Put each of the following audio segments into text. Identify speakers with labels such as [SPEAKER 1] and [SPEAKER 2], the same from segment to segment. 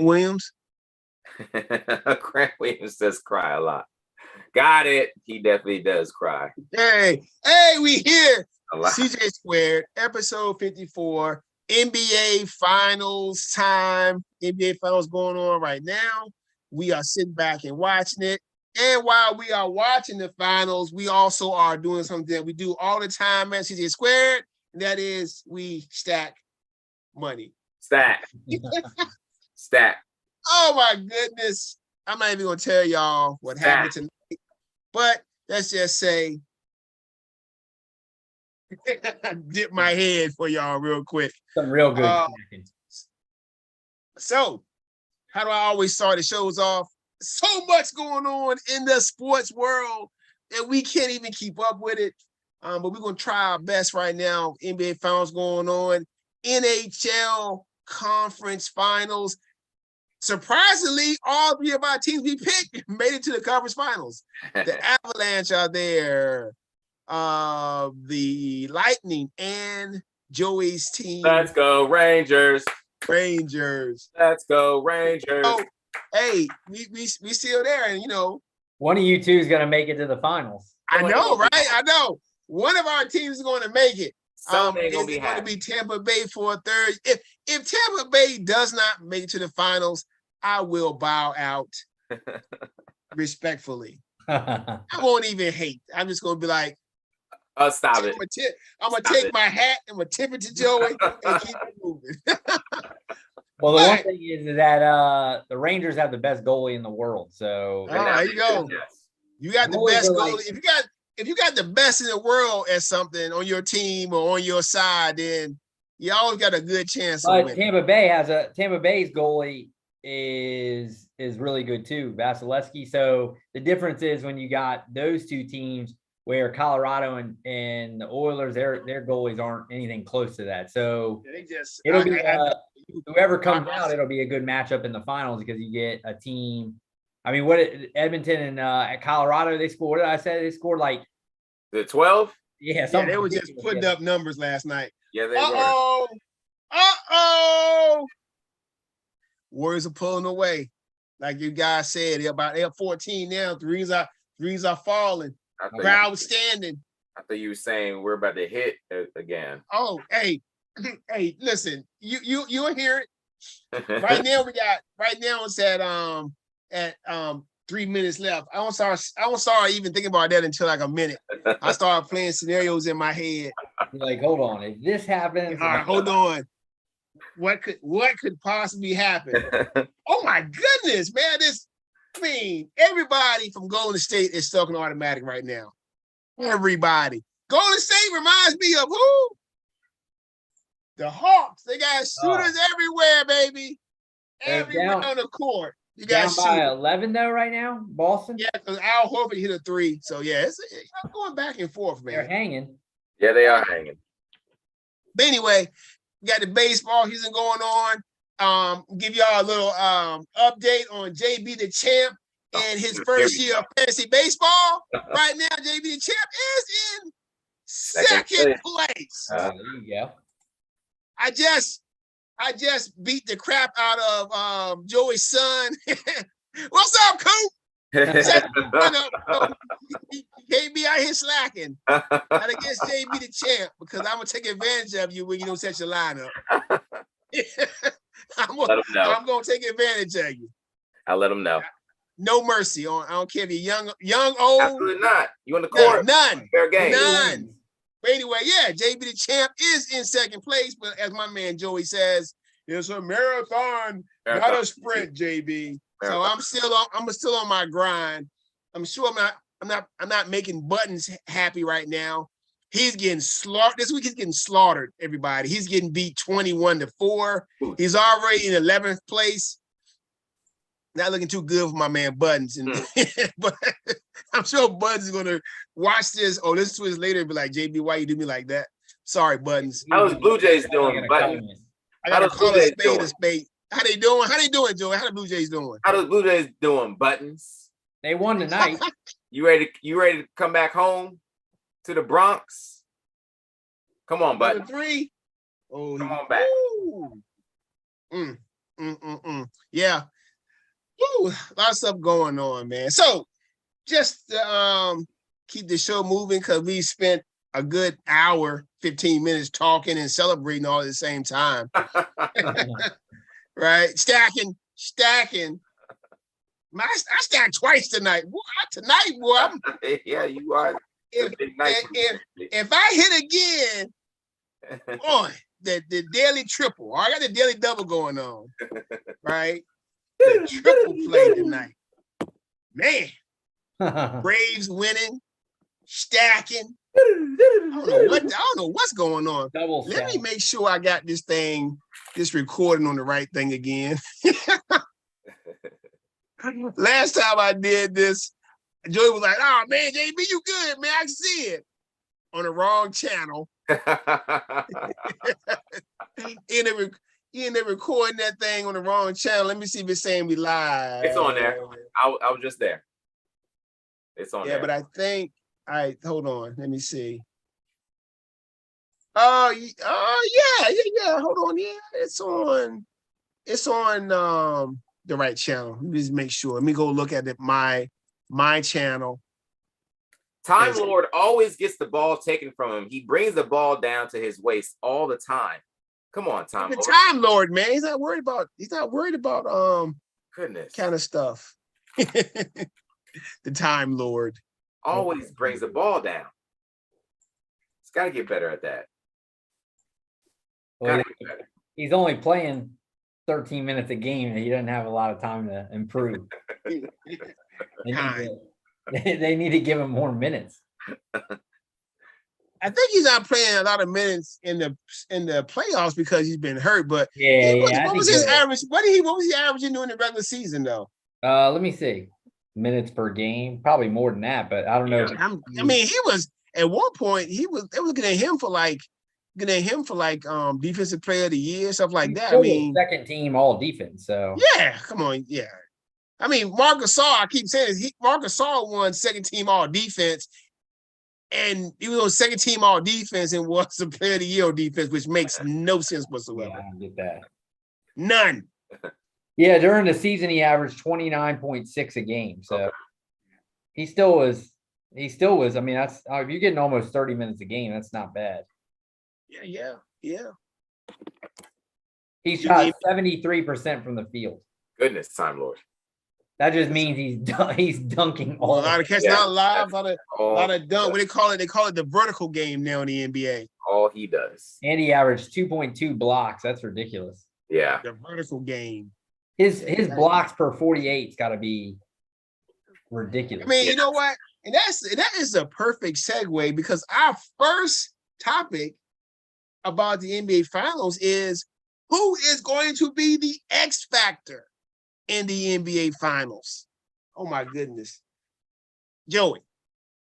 [SPEAKER 1] Williams.
[SPEAKER 2] Grant Williams does cry a lot. Got it. He definitely does cry.
[SPEAKER 1] Hey, we here. CJ Squared, episode 54, NBA Finals time. NBA Finals going on right now. We are sitting back and watching it. And while we are watching the finals, we also are doing something that we do all the time at CJ Squared. And that is we stack money.
[SPEAKER 2] Stack. Stack.
[SPEAKER 1] Oh my goodness. I'm not even going to tell y'all what happened tonight. But let's just say, dip my head for y'all real quick.
[SPEAKER 3] Some real good.
[SPEAKER 1] So, how do I always start the shows off? So much going on in the sports world that we can't even keep up with it. But we're going to try our best right now. NBA Finals going on. NHL Conference Finals. Surprisingly, all three of our teams we picked made it to the conference finals. The Avalanche are there. The Lightning and Joey's team.
[SPEAKER 2] Let's go Rangers.
[SPEAKER 1] Let's
[SPEAKER 2] go Rangers.
[SPEAKER 1] Oh, hey, we still there, and
[SPEAKER 3] one of you two is going to make it to the finals.
[SPEAKER 1] I know, right? I know. One of our teams is going to make it.
[SPEAKER 2] It's
[SPEAKER 1] going to be Tampa Bay for a third. If Tampa Bay does not make it to the finals, I will bow out respectfully. I won't even hate. I'm just going to be like,
[SPEAKER 2] stop it.
[SPEAKER 1] I'm going to take my hat and I'm going to tip it to Joey and keep it moving.
[SPEAKER 3] Well, the one thing is that the Rangers have the best goalie in the world. So
[SPEAKER 1] there you go. You got the best goalie. If you got the best in the world at something on your team or on your side, then you always got a good chance of winning.
[SPEAKER 3] Tampa Bay's goalie is really good too, Vasilevsky. So the difference is when you got those two teams where Colorado and the Oilers, their goalies aren't anything close to that. So it'll be whoever comes out, it'll be a good matchup in the finals because you get a team. I mean, Edmonton and at Colorado, they scored. What did I say? They scored like
[SPEAKER 2] the 12.
[SPEAKER 1] Yeah, they were just putting up numbers last night.
[SPEAKER 2] Yeah, they were.
[SPEAKER 1] Warriors are pulling away, like you guys said. They're 14 now. Threes are falling. Crowd standing.
[SPEAKER 2] I thought you were saying we're about to hit again.
[SPEAKER 1] Oh, hey, listen, you'll hear it. Right now it's at 3 minutes left. I don't start even thinking about that until like a minute. I start playing scenarios in my head.
[SPEAKER 3] You're like, hold on, if this happens,
[SPEAKER 1] all right, hold on. What could possibly happen? Oh my goodness, man! Everybody from Golden State is stuck in automatic right now. Everybody. Golden State reminds me of who? The Hawks. They got shooters everywhere, baby. Everywhere on the court. You got
[SPEAKER 3] down by 11 though right now, Boston.
[SPEAKER 1] Yeah, because Al Horford hit a 3. So yeah, it's going back and forth, man.
[SPEAKER 3] They're hanging.
[SPEAKER 2] Yeah, they are hanging.
[SPEAKER 1] But anyway, we got the baseball season going on. Give y'all a little update on JB the Champ and his first year of fantasy baseball. Right now, JB the Champ is in second place.
[SPEAKER 3] There you go.
[SPEAKER 1] I just beat the crap out of Joey's son. What's up, Coop? You can't be out here slacking. Not against JB the Champ because I'm gonna take advantage of you when you don't set your lineup. I'm gonna take advantage of you.
[SPEAKER 2] I'll let him know.
[SPEAKER 1] No mercy on. I don't care if you're young, old.
[SPEAKER 2] Absolutely not. You on the court?
[SPEAKER 1] None.
[SPEAKER 2] Fair game.
[SPEAKER 1] None. But anyway, yeah, JB the Champ is in second place, but as my man Joey says, it's a marathon, not a sprint, JB. So I'm still on my grind. I'm sure I'm not making Buttons happy right now. He's getting slaughtered. This week he's getting slaughtered, everybody. He's getting beat 21-4. He's already in 11th place. Not looking too good for my man Buttons. But I'm sure Buttons is going to watch this or listen to this later and be like, JB, why you do me like that? Sorry, Buttons.
[SPEAKER 2] How's Blue Jays doing, Buttons?
[SPEAKER 1] I got to call a spade a spade. How they doing? How they doing, Joey? How the Blue Jays doing?
[SPEAKER 2] How the Blue Jays doing, Buttons?
[SPEAKER 3] They won tonight.
[SPEAKER 2] You ready to come back home to the Bronx? Come on, Buttons.
[SPEAKER 1] 3.
[SPEAKER 2] Oh, come on back.
[SPEAKER 1] Yeah. Woo, a lot of stuff going on, man. So just keep the show moving because we spent a good hour, 15 minutes talking and celebrating all at the same time. Right? Stacking. I stacked twice tonight. Boy,
[SPEAKER 2] Yeah, you are.
[SPEAKER 1] If I hit again, boy, the daily triple. I got the daily double going on. Right? The triple play tonight. Man. Braves winning, stacking. I don't know what's going on. Let me make sure I got this recording on the right thing again. Last time I did this, Joey was like, "Oh man, JB, you good, man? I can see it." On the wrong channel. They're recording that thing on the wrong channel. Let me see if it's saying we live.
[SPEAKER 2] It's on there. I was just there. It's on there.
[SPEAKER 1] Yeah, but I think hold on. Let me see. Oh, yeah. Hold on. Yeah, it's on the right channel. Let me just make sure. Let me go look at it. My channel.
[SPEAKER 2] Time Lord always gets the ball taken from him. He brings the ball down to his waist all the time. Come on, Time Lord.
[SPEAKER 1] Time Lord, man. He's not worried about
[SPEAKER 2] goodness
[SPEAKER 1] kind of stuff. The Time Lord
[SPEAKER 2] always brings the ball down. He's got to get better at that.
[SPEAKER 3] Well, he's only playing 13 minutes a game, and he doesn't have a lot of time to improve. They need to give him more minutes.
[SPEAKER 1] I think he's not playing a lot of minutes in the playoffs because he's been hurt. But what was his average? What was he averaging during the regular season though?
[SPEAKER 3] Let me see. Minutes per game, probably more than that, but I don't know.
[SPEAKER 1] I mean, he was at one point. They were looking at him for like defensive player of the year, stuff like that. I mean,
[SPEAKER 3] second team all defense. So
[SPEAKER 1] yeah, come on, yeah. I mean, Marc Gasol. I keep saying Marc Gasol won second team all defense, and he was on second team all defense and was the player of the year on defense, which makes no sense whatsoever.
[SPEAKER 3] Yeah, I don't get that.
[SPEAKER 1] None.
[SPEAKER 3] Yeah, during the season he averaged 29.6 a game. So he still was. I mean, that's if you're getting almost 30 minutes a game, that's not bad.
[SPEAKER 1] Yeah.
[SPEAKER 3] He shot 73% from the field.
[SPEAKER 2] Goodness, Time Lord.
[SPEAKER 3] That just means he's dunking all.
[SPEAKER 1] A lot of catch, not live, a lot of dunk. What they call it? They call it the vertical game now in the NBA.
[SPEAKER 2] All he does.
[SPEAKER 3] And he averaged 2.2 blocks. That's ridiculous.
[SPEAKER 2] Yeah.
[SPEAKER 1] The vertical game.
[SPEAKER 3] His blocks per 48's got to be ridiculous.
[SPEAKER 1] I mean, you know what? And that is a perfect segue because our first topic about the NBA Finals is who is going to be the X factor in the NBA Finals. Oh my goodness. Joey,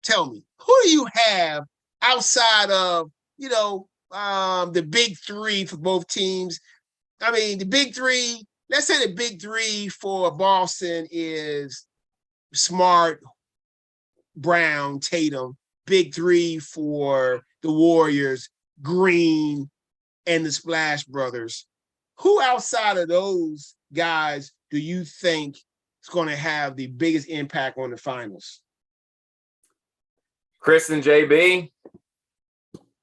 [SPEAKER 1] tell me, who do you have outside of, the big three for both teams? I mean, the big three, let's say the big three for Boston is Smart, Brown, Tatum. Big three for the Warriors, Green, and the Splash Brothers. Who outside of those guys do you think is going to have the biggest impact on the finals?
[SPEAKER 2] Chris and JB,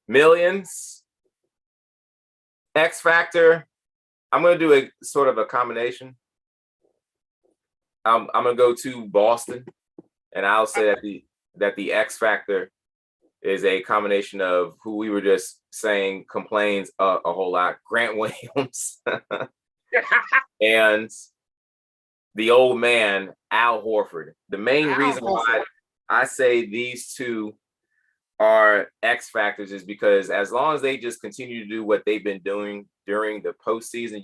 [SPEAKER 2] millions. X Factor. I'm going to do a sort of a combination. I'm going to go to Boston, and I'll say that the X Factor is a combination of who we were just saying complains a whole lot, Grant Williams, and the old man, Al Horford. The main reason why I say these two are X factors is because as long as they just continue to do what they've been doing during the postseason,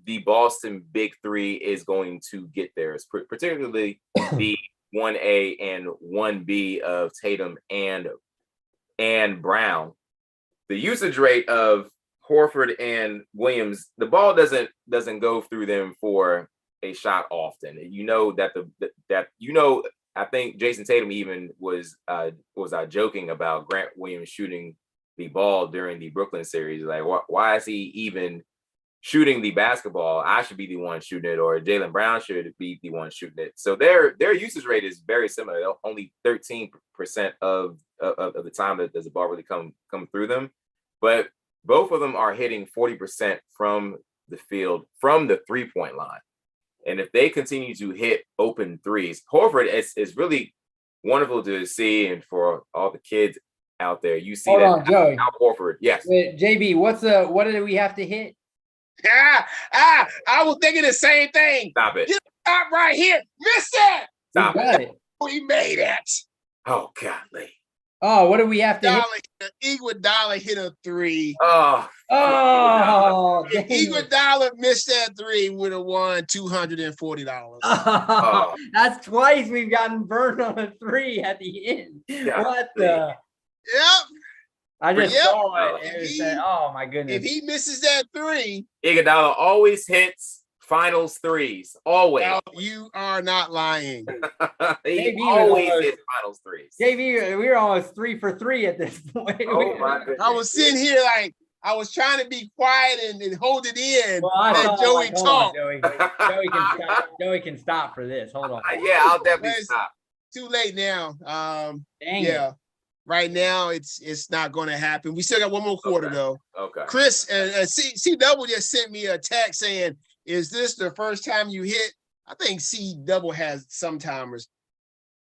[SPEAKER 2] the Boston Big Three is going to get there, particularly the 1A and 1B of Tatum and Brown. The usage rate of Horford and Williams, the ball doesn't go through them for a shot often. I think Jason Tatum even was joking about Grant Williams shooting the ball during the Brooklyn series. Like, why is he even shooting the basketball, I should be the one shooting it, or Jaylen Brown should be the one shooting it. So their usage rate is very similar. They're only 13% of the time that does the ball really come through them. But both of them are hitting 40% from the field, from the 3-point line. And if they continue to hit open threes, Horford is really wonderful to see. And for all the kids out there, you see
[SPEAKER 3] Joey.
[SPEAKER 2] Al Horford. Yes.
[SPEAKER 3] JB, what do we have to hit?
[SPEAKER 1] I was thinking the same thing.
[SPEAKER 2] Stop it.
[SPEAKER 1] You stop right here. Miss that.
[SPEAKER 2] Stop it.
[SPEAKER 1] We made it.
[SPEAKER 2] Oh, golly.
[SPEAKER 3] Oh, what do we have to hit?
[SPEAKER 1] Iguodala hit a 3.
[SPEAKER 3] Oh,
[SPEAKER 1] if Iguodala missed that 3, would have won $240.
[SPEAKER 3] Oh, that's twice we've gotten burned on a 3 at the end.
[SPEAKER 2] Yeah.
[SPEAKER 3] What the?
[SPEAKER 1] Yep.
[SPEAKER 3] I just saw it. And said, oh my goodness!
[SPEAKER 1] If he misses that 3,
[SPEAKER 2] Iguodala always hits finals threes. Always.
[SPEAKER 1] Now, you are not lying.
[SPEAKER 2] He always hits finals threes.
[SPEAKER 3] JV, we were almost 3 for 3 at this point.
[SPEAKER 2] Oh my goodness.
[SPEAKER 1] I was sitting here like I was trying to be quiet and hold it in.
[SPEAKER 3] Well, I
[SPEAKER 1] Joey talk.
[SPEAKER 3] Joey can stop for this. Hold on.
[SPEAKER 2] Yeah, I'll definitely stop.
[SPEAKER 1] Too late now.
[SPEAKER 3] Dang
[SPEAKER 1] yeah.
[SPEAKER 3] it.
[SPEAKER 1] Right now, it's not going to happen. We still got one more quarter, though.
[SPEAKER 2] Okay.
[SPEAKER 1] Chris, C-Double just sent me a text saying, is this the first time you hit? I think C-Double has some timers.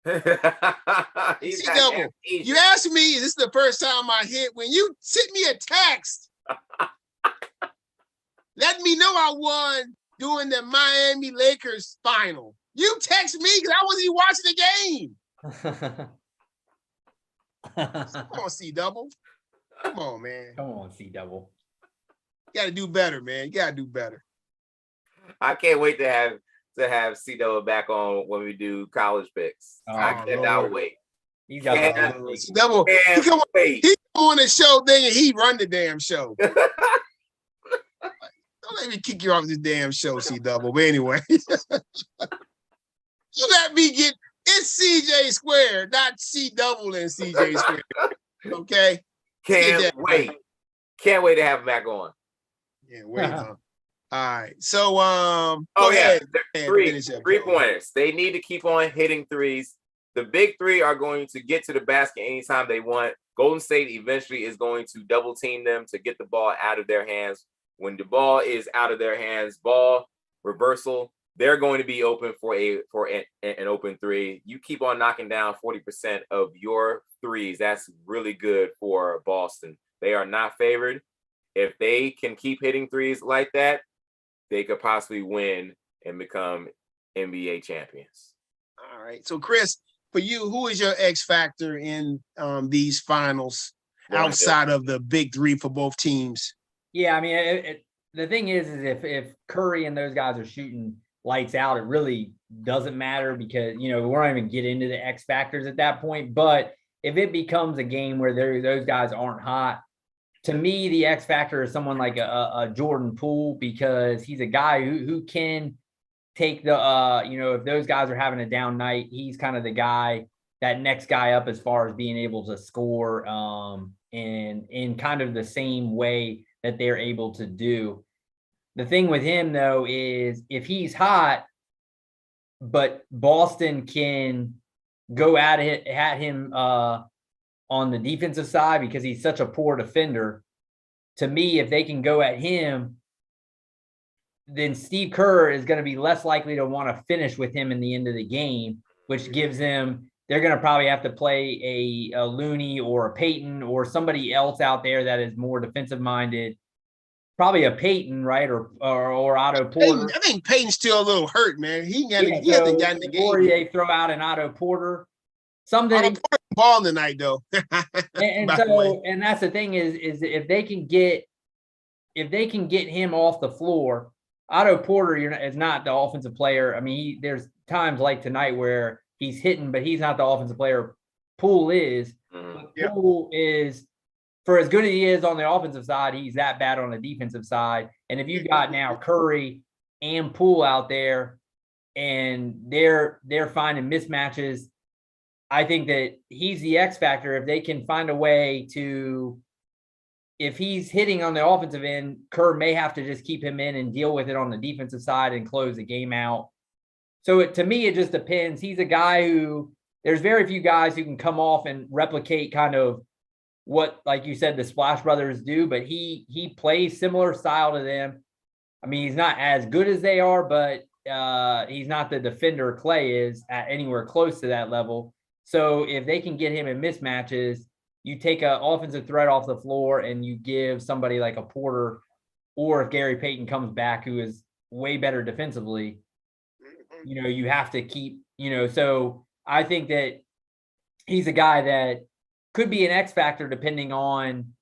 [SPEAKER 1] C-Double, you asked me, is this the first time I hit? When you sent me a text, let me know I won during the Miami Lakers final. You text me because I wasn't even watching the game. Come on, C-Double. Come on, man.
[SPEAKER 3] Come on, C-Double.
[SPEAKER 1] You got to do better, man. You got to do better.
[SPEAKER 2] I can't wait to have C-Double back on when we do college picks. I cannot wait.
[SPEAKER 3] He's got
[SPEAKER 1] C-Double. He come on the show thing and he run the damn show. Don't let me kick you off this damn show, C-Double. But anyway, you let me get. It's CJ Square, not C-Double and CJ Square. Okay?
[SPEAKER 2] Can't wait. Can't wait to have him back on.
[SPEAKER 1] Yeah, wait. All right. So,
[SPEAKER 2] go ahead. Three pointers. They need to keep on hitting threes. The big three are going to get to the basket anytime they want. Golden State eventually is going to double team them to get the ball out of their hands. When the ball is out of their hands, ball reversal, they're going to be open for an open 3. You keep on knocking down 40% of your threes. That's really good for Boston. They are not favored. If they can keep hitting threes like that, they could possibly win and become NBA champions.
[SPEAKER 1] All right. So, Chris, for you, who is your X factor in these finals outside of the big 3 for both teams?
[SPEAKER 3] Yeah, I mean, the thing is if Curry and those guys are shooting lights out, it really doesn't matter because, we're not even get into the X factors at that point. But if it becomes a game where those guys aren't hot, to me, the X factor is someone like a Jordan Poole, because he's a guy who can take the, if those guys are having a down night, he's kind of the guy, that next guy up as far as being able to score in kind of the same way that they're able to do. The thing with him, though, is if he's hot, but Boston can go at him on the defensive side because he's such a poor defender, to me, if they can go at him, then Steve Kerr is going to be less likely to want to finish with him in the end of the game, which gives them, they're going to probably have to play a Looney or a Peyton or somebody else out there that is more defensive minded. Probably a Peyton, right? Or Otto Porter.
[SPEAKER 1] I think Peyton's still a little hurt, man. He hasn't gotten the game.
[SPEAKER 3] Or they throw out an Otto Porter. Something
[SPEAKER 1] ball tonight, though.
[SPEAKER 3] and that's the thing is if they can get him off the floor, Otto Porter is not the offensive player. I mean, there's times like tonight where he's hitting, but he's not the offensive player. Poole is. Poole is. For as good as he is on the offensive side, he's that bad on the defensive side. And if you've got now Curry and Poole out there and they're finding mismatches, I think that he's the X factor. If they can find a way to, if he's hitting on the offensive end, Kerr may have to just keep him in and deal with it on the defensive side and close the game out. So to me, it just depends. He's a guy who there's very few guys who can come off and replicate kind of what, like you said, the Splash Brothers do, but he plays similar style to them. I mean, he's not as good as they are, but he's not the defender Clay is at anywhere close to that level. So if they can get him in mismatches, you take an offensive threat off the floor and you give somebody like a Porter, or if Gary Payton comes back, who is way better defensively, you have to keep, so I think that he's a guy that could be an X factor depending on,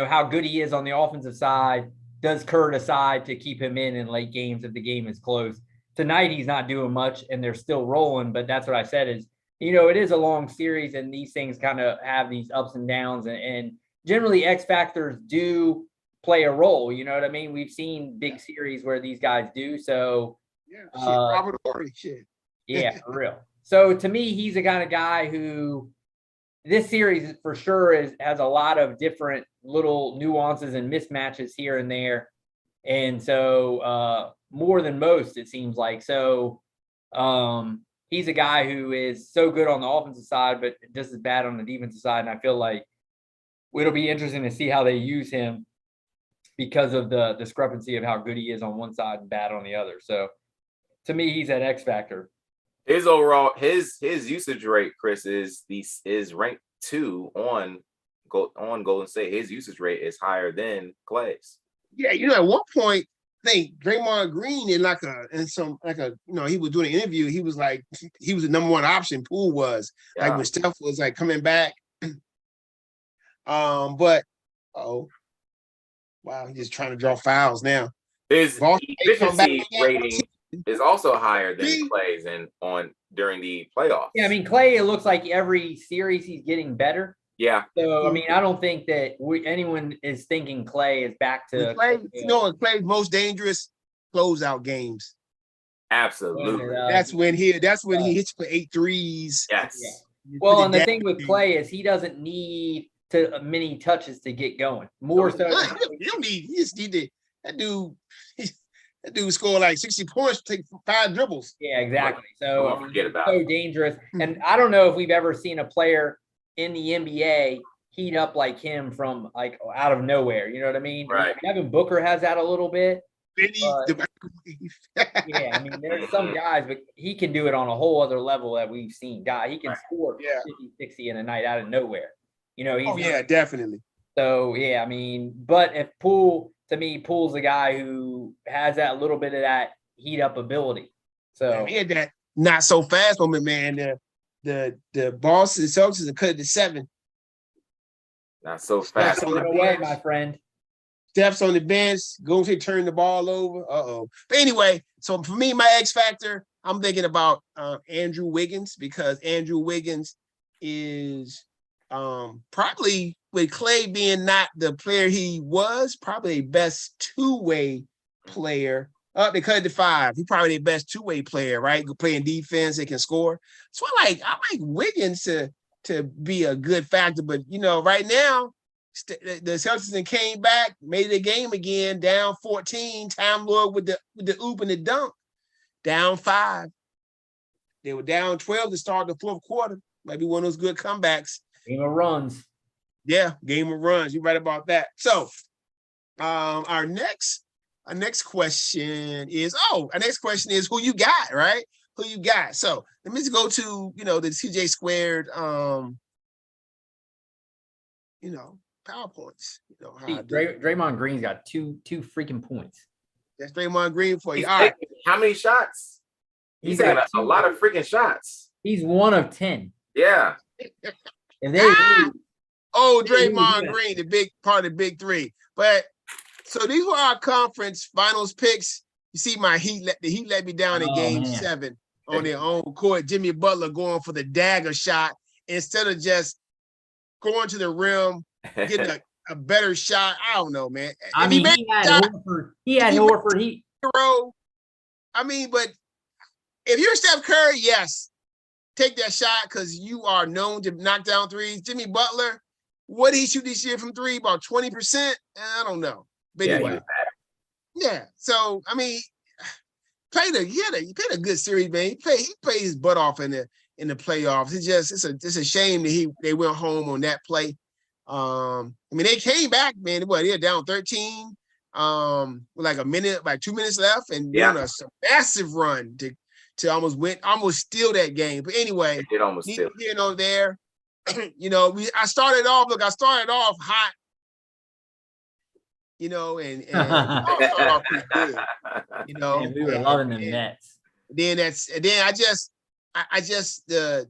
[SPEAKER 3] how good he is on the offensive side. Does Kerr decide to keep him in late games if the game is close? Tonight, he's not doing much and they're still rolling, but that's what I said is, it is a long series and these things kind of have these ups and downs and generally X factors do play a role. You know what I mean? We've seen big series where these guys do. So
[SPEAKER 1] Robert Horry, shit.
[SPEAKER 3] Yeah, for real. So to me, he's the kind of guy who this series for sure has a lot of different little nuances and mismatches here and there. And so more than most, it seems like. So he's a guy who is so good on the offensive side, but just as bad on the defensive side. And I feel like it'll be interesting to see how they use him because of the discrepancy of how good he is on one side and bad on the other. So to me, he's that X factor.
[SPEAKER 2] His overall his usage rate, Chris, is ranked 2 on Golden State. His usage rate is higher than Clay's.
[SPEAKER 1] Yeah, at one point, I think Draymond Green he was doing an interview. He was like, he was the number one option. Poole was like when Steph was like coming back. But wow, he's just trying to draw fouls now.
[SPEAKER 2] His efficiency rating is also higher than Clay's during the playoffs.
[SPEAKER 3] Yeah, I mean Clay. It looks like every series he's getting better.
[SPEAKER 2] Yeah.
[SPEAKER 3] So I mean, I don't think that anyone is thinking Clay is back to
[SPEAKER 1] Clay. Clay's most dangerous closeout games.
[SPEAKER 2] Absolutely.
[SPEAKER 1] That's when he hits for 8 threes.
[SPEAKER 2] Yes.
[SPEAKER 3] Yeah. Well, and the thing with Clay is he doesn't need many touches to get going. More so,
[SPEAKER 1] you don't need. You just need to. That dude scored like 60 points, take 5 dribbles.
[SPEAKER 3] Yeah, exactly. So
[SPEAKER 2] forget about
[SPEAKER 3] so dangerous. And I don't know if we've ever seen a player in the NBA heat up like him from like out of nowhere. You know what I mean?
[SPEAKER 2] Right.
[SPEAKER 3] Devin Booker has that a little bit.
[SPEAKER 1] Yeah,
[SPEAKER 3] I mean, there's some guys, but he can do it on a whole other level that we've seen. He can score 50, 60 in a night out of nowhere.
[SPEAKER 1] Definitely.
[SPEAKER 3] So, yeah, I mean, but if Poole Poole's the guy who has that little bit of that heat up ability. So
[SPEAKER 1] he had that not so fast moment, man. The Boston Celtics have cut it to 7.
[SPEAKER 2] Not so fast.
[SPEAKER 3] Away, my friend.
[SPEAKER 1] Steph's on the bench, going to turn the ball over. But anyway, so for me, my X factor, I'm thinking about Andrew Wiggins, because Andrew Wiggins is probably, with Clay being not the player he was, probably the best two-way player. Up because the 5, he's probably the best two-way player, right? Playing defense, they can score. So I like Wiggins to be a good factor, but right now the Celtics came back, made the game again, down 14. Time Lord with the oop and the dunk, down 5. They were down 12 to start the fourth quarter. Might be one of those good comebacks.
[SPEAKER 3] Game of runs.
[SPEAKER 1] Yeah, game of runs. You're right about that. So, our next question is who you got, right? Who you got? So let me just go to the CJ squared PowerPoints.
[SPEAKER 3] Draymond Green's got two freaking points.
[SPEAKER 1] That's Draymond Green for you. All right.
[SPEAKER 2] How many shots? He's got a lot of freaking shots.
[SPEAKER 3] He's 1 of 10.
[SPEAKER 2] Yeah.
[SPEAKER 3] And
[SPEAKER 1] Draymond Green, the big part of the big 3. But so these were our conference finals picks. You see, the Heat let me down in game 7 on their own court. Jimmy Butler going for the dagger shot instead of just going to the rim, getting a better shot. I don't know, man.
[SPEAKER 3] I mean, he had Horford.
[SPEAKER 1] I mean, but if you're Steph Curry, yes, take that shot because you are known to knock down threes. Jimmy Butler, what he shoot this year from three? About 20%? I don't know. But anyway. Yeah. So I mean, he played a good series, man. He played his butt off in the playoffs. It's a shame that they went home on that play. I mean, they came back, man. They're down 13. With like 2 minutes left, and won a massive run to almost steal that game. But anyway,
[SPEAKER 2] it almost steal.
[SPEAKER 1] There. I started off hot. And all started off pretty good.
[SPEAKER 3] Man, we were loving the Nets.
[SPEAKER 1] Then I just the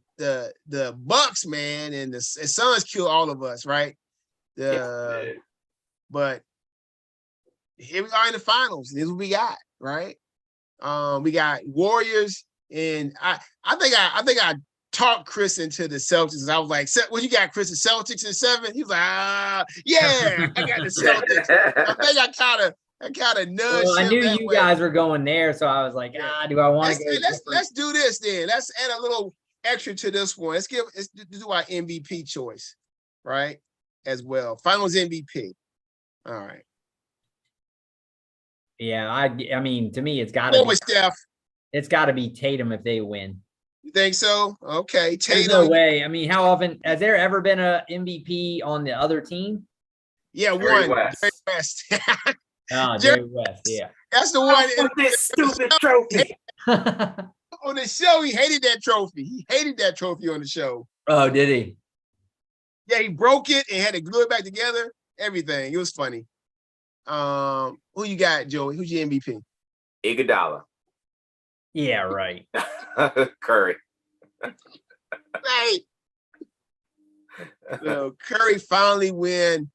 [SPEAKER 1] Bucks, man, and the Suns kill all of us, right? But here we are in the finals. This is what we got, right? We got Warriors, and I think I talked Chris into the Celtics. I was like, "Well, you got Chris the Celtics in 7?" He was like, yeah, I got the Celtics. I think I kind of nudged.
[SPEAKER 3] Well, I knew you guys were going there, so I was like, do I want to go?
[SPEAKER 1] Let's do this then. Let's add a little extra to this one. Let's do our MVP choice, right? As well, Finals MVP. All right.
[SPEAKER 3] Yeah, I mean, to me, it's got to be
[SPEAKER 1] Steph.
[SPEAKER 3] It's got to be Tatum if they win.
[SPEAKER 1] You think so? Okay, Tatum.
[SPEAKER 3] There's no way. I mean, how often has there ever been a MVP on the other team?
[SPEAKER 1] Yeah,
[SPEAKER 2] Jerry
[SPEAKER 1] one.
[SPEAKER 2] West.
[SPEAKER 1] Jerry West.
[SPEAKER 3] Jerry West. Yeah,
[SPEAKER 1] that's the one.
[SPEAKER 2] This stupid trophy.
[SPEAKER 1] On the show, he hated that trophy. He hated that trophy on the show.
[SPEAKER 3] Oh, did he?
[SPEAKER 1] Yeah, he broke it and had to glue it back together. Everything. It was funny. Who you got, Joey? Who's your MVP?
[SPEAKER 2] Iguodala.
[SPEAKER 3] Yeah, right.
[SPEAKER 2] Curry.
[SPEAKER 1] Right. Will Curry finally win?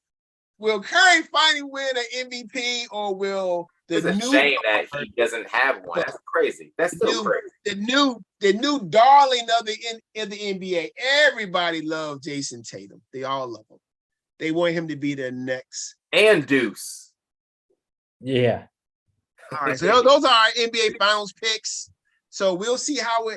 [SPEAKER 1] Will Curry finally win an MVP, or will
[SPEAKER 2] it's a shame that he doesn't have one? That's crazy. That's still crazy.
[SPEAKER 1] The new darling of the NBA. Everybody loves Jason Tatum. They all love him. They want him to be the next.
[SPEAKER 2] And Deuce.
[SPEAKER 3] Yeah.
[SPEAKER 1] All right. So those are our NBA Finals picks. So we'll see how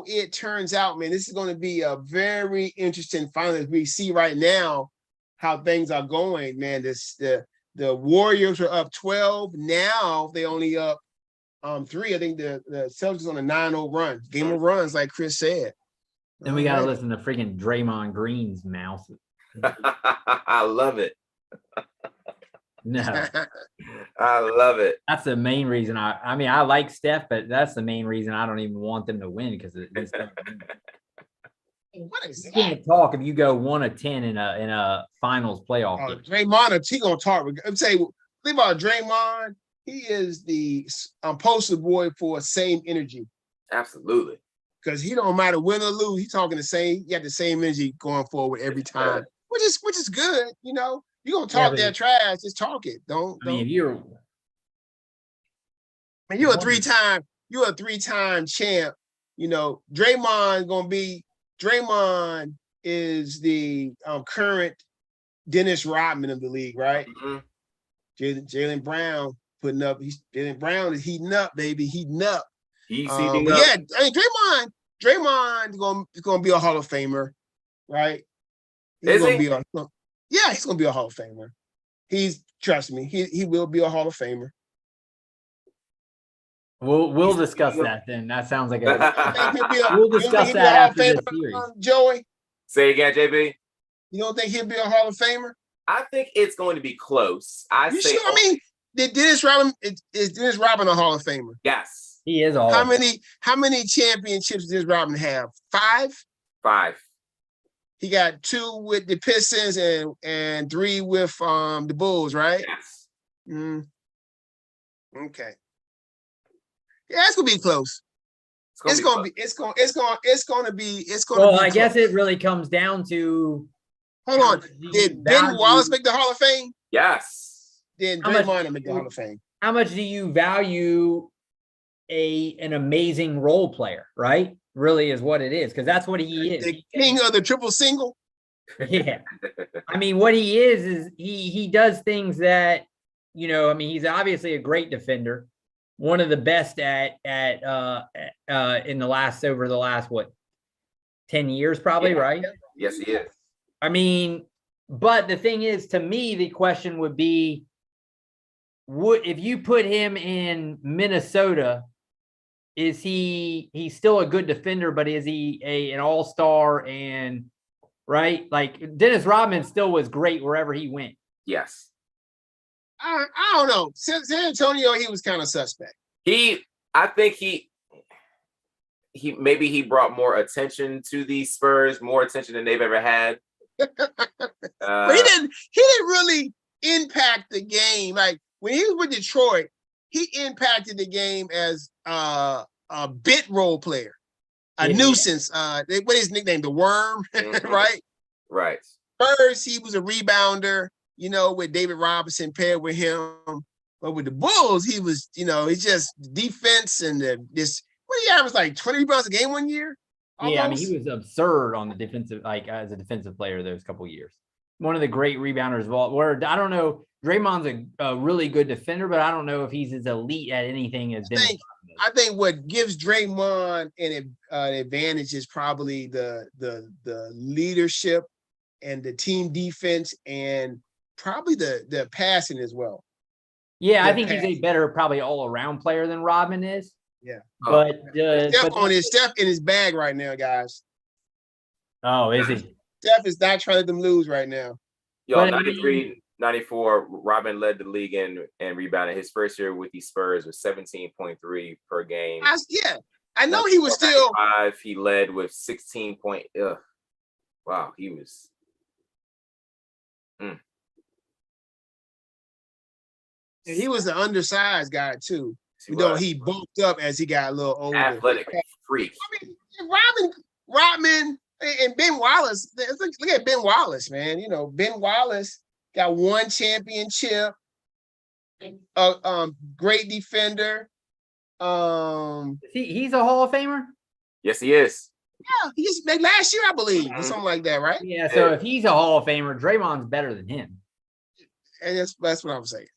[SPEAKER 1] it turns out, man. This is going to be a very interesting finals. We see right now how things are going, man. The Warriors are up 12. Now they only up 3. I think the Celtics on a 9-0 run. Game of runs, like Chris said.
[SPEAKER 3] Then we got to listen to freaking Draymond Green's mouth.
[SPEAKER 2] I love it.
[SPEAKER 3] No,
[SPEAKER 2] I love it.
[SPEAKER 3] That's the main reason. I mean, I like Steph, but that's the main reason I don't even want them to win because it's
[SPEAKER 1] what is
[SPEAKER 3] you
[SPEAKER 1] that?
[SPEAKER 3] can't talk if you go 1 of 10 in a finals playoff game.
[SPEAKER 1] Draymond, he gonna talk. I'm saying, think about Draymond. He is the poster boy for same energy.
[SPEAKER 2] Absolutely.
[SPEAKER 1] Because he don't matter win or lose. He's talking the same. He got the same energy going forward every time, which is good. You're gonna talk that trash, just talk it. Don't.
[SPEAKER 3] I mean, if you're
[SPEAKER 1] a three-time champ. Draymond is the current Dennis Rodman of the league, right?
[SPEAKER 2] Mm-hmm.
[SPEAKER 1] Jaylen Brown Jaylen Brown is heating up, baby, heating up.
[SPEAKER 2] He's heating
[SPEAKER 1] up.
[SPEAKER 2] Yeah,
[SPEAKER 1] I mean, Draymond is gonna be a Hall of Famer, right? He's gonna be a Hall of Famer. Trust me, he will be a Hall of Famer.
[SPEAKER 3] We'll discuss that then. That sounds like we'll discuss that after this series.
[SPEAKER 1] Joey,
[SPEAKER 2] say again, JB.
[SPEAKER 1] You don't think he'll be a Hall of Famer?
[SPEAKER 2] I think it's going to be close.
[SPEAKER 1] Sure? I mean, is Dennis Rodman a Hall of Famer?
[SPEAKER 2] Yes,
[SPEAKER 3] he is. How
[SPEAKER 1] many championships does Dennis Rodman have? 5.
[SPEAKER 2] 5.
[SPEAKER 1] He got 2 with the Pistons and 3 with the Bulls, right?
[SPEAKER 2] Yes.
[SPEAKER 1] Okay. Yeah, it's gonna be close. It's gonna be.
[SPEAKER 3] Well, I guess it really comes down to.
[SPEAKER 1] Hold on. Did Ben Wallace make the Hall of Fame?
[SPEAKER 2] Yes.
[SPEAKER 1] Then Draymond make the Hall of Fame.
[SPEAKER 3] How much do you value an amazing role player? Right, really is what it is, because that's what he is.
[SPEAKER 1] The king of the triple single.
[SPEAKER 3] Yeah, I mean, what he is he does things that I mean, he's obviously a great defender. One of the best in the last what 10 years probably, right?
[SPEAKER 2] Yes, he is.
[SPEAKER 3] I mean, But the thing is, to me, the question would be, if you put him in Minnesota, is he's still a good defender, but is he an all-star and right? Like Dennis Rodman still was great wherever he went.
[SPEAKER 2] Yes.
[SPEAKER 1] I don't know. San Antonio, he was kind of suspect.
[SPEAKER 2] I think he maybe brought more attention to the Spurs, more attention than they've ever had.
[SPEAKER 1] But he didn't really impact the game. Like when he was with Detroit, he impacted the game as a bit role player, a nuisance. What is his nickname? The Worm, right?
[SPEAKER 2] Right.
[SPEAKER 1] First, he was a rebounder, with David Robinson paired with him. But with the Bulls, he was, it's just defense and this. What he averaged, like 20 rebounds a game one year?
[SPEAKER 3] Almost. Yeah, I mean, he was absurd on the defensive, like as a defensive player those couple of years. One of the great rebounders of all. Where I don't know, Draymond's a really good defender, but I don't know if he's as elite at anything as Dennis.
[SPEAKER 1] I think what gives Draymond an advantage is probably the leadership and the team defense and probably the passing as well.
[SPEAKER 3] Yeah, I think he's a better probably all-around player than Rodman is.
[SPEAKER 1] Yeah.
[SPEAKER 3] But
[SPEAKER 1] Steph in his bag right now, guys.
[SPEAKER 3] Oh, is he?
[SPEAKER 1] Steph is not trying to let them lose right now.
[SPEAKER 2] Yo, 93, 94, Rodman led the league in rebounding. His first year with the Spurs was 17.3 per game.
[SPEAKER 1] I know he was still
[SPEAKER 2] 5. He led with 16 point. Wow, he was.
[SPEAKER 1] He was an undersized guy too. He bulked up as he got a little older.
[SPEAKER 2] Athletic freak.
[SPEAKER 1] I mean, Rodman, and Ben Wallace. Look at Ben Wallace, man. Ben Wallace got one championship. Great defender.
[SPEAKER 3] He's a Hall of Famer.
[SPEAKER 2] Yes, he is.
[SPEAKER 1] Yeah, he's like last year, I believe, or something like that, right?
[SPEAKER 3] Yeah. So if he's a Hall of Famer, Draymond's better than him.
[SPEAKER 1] And that's what I'm saying.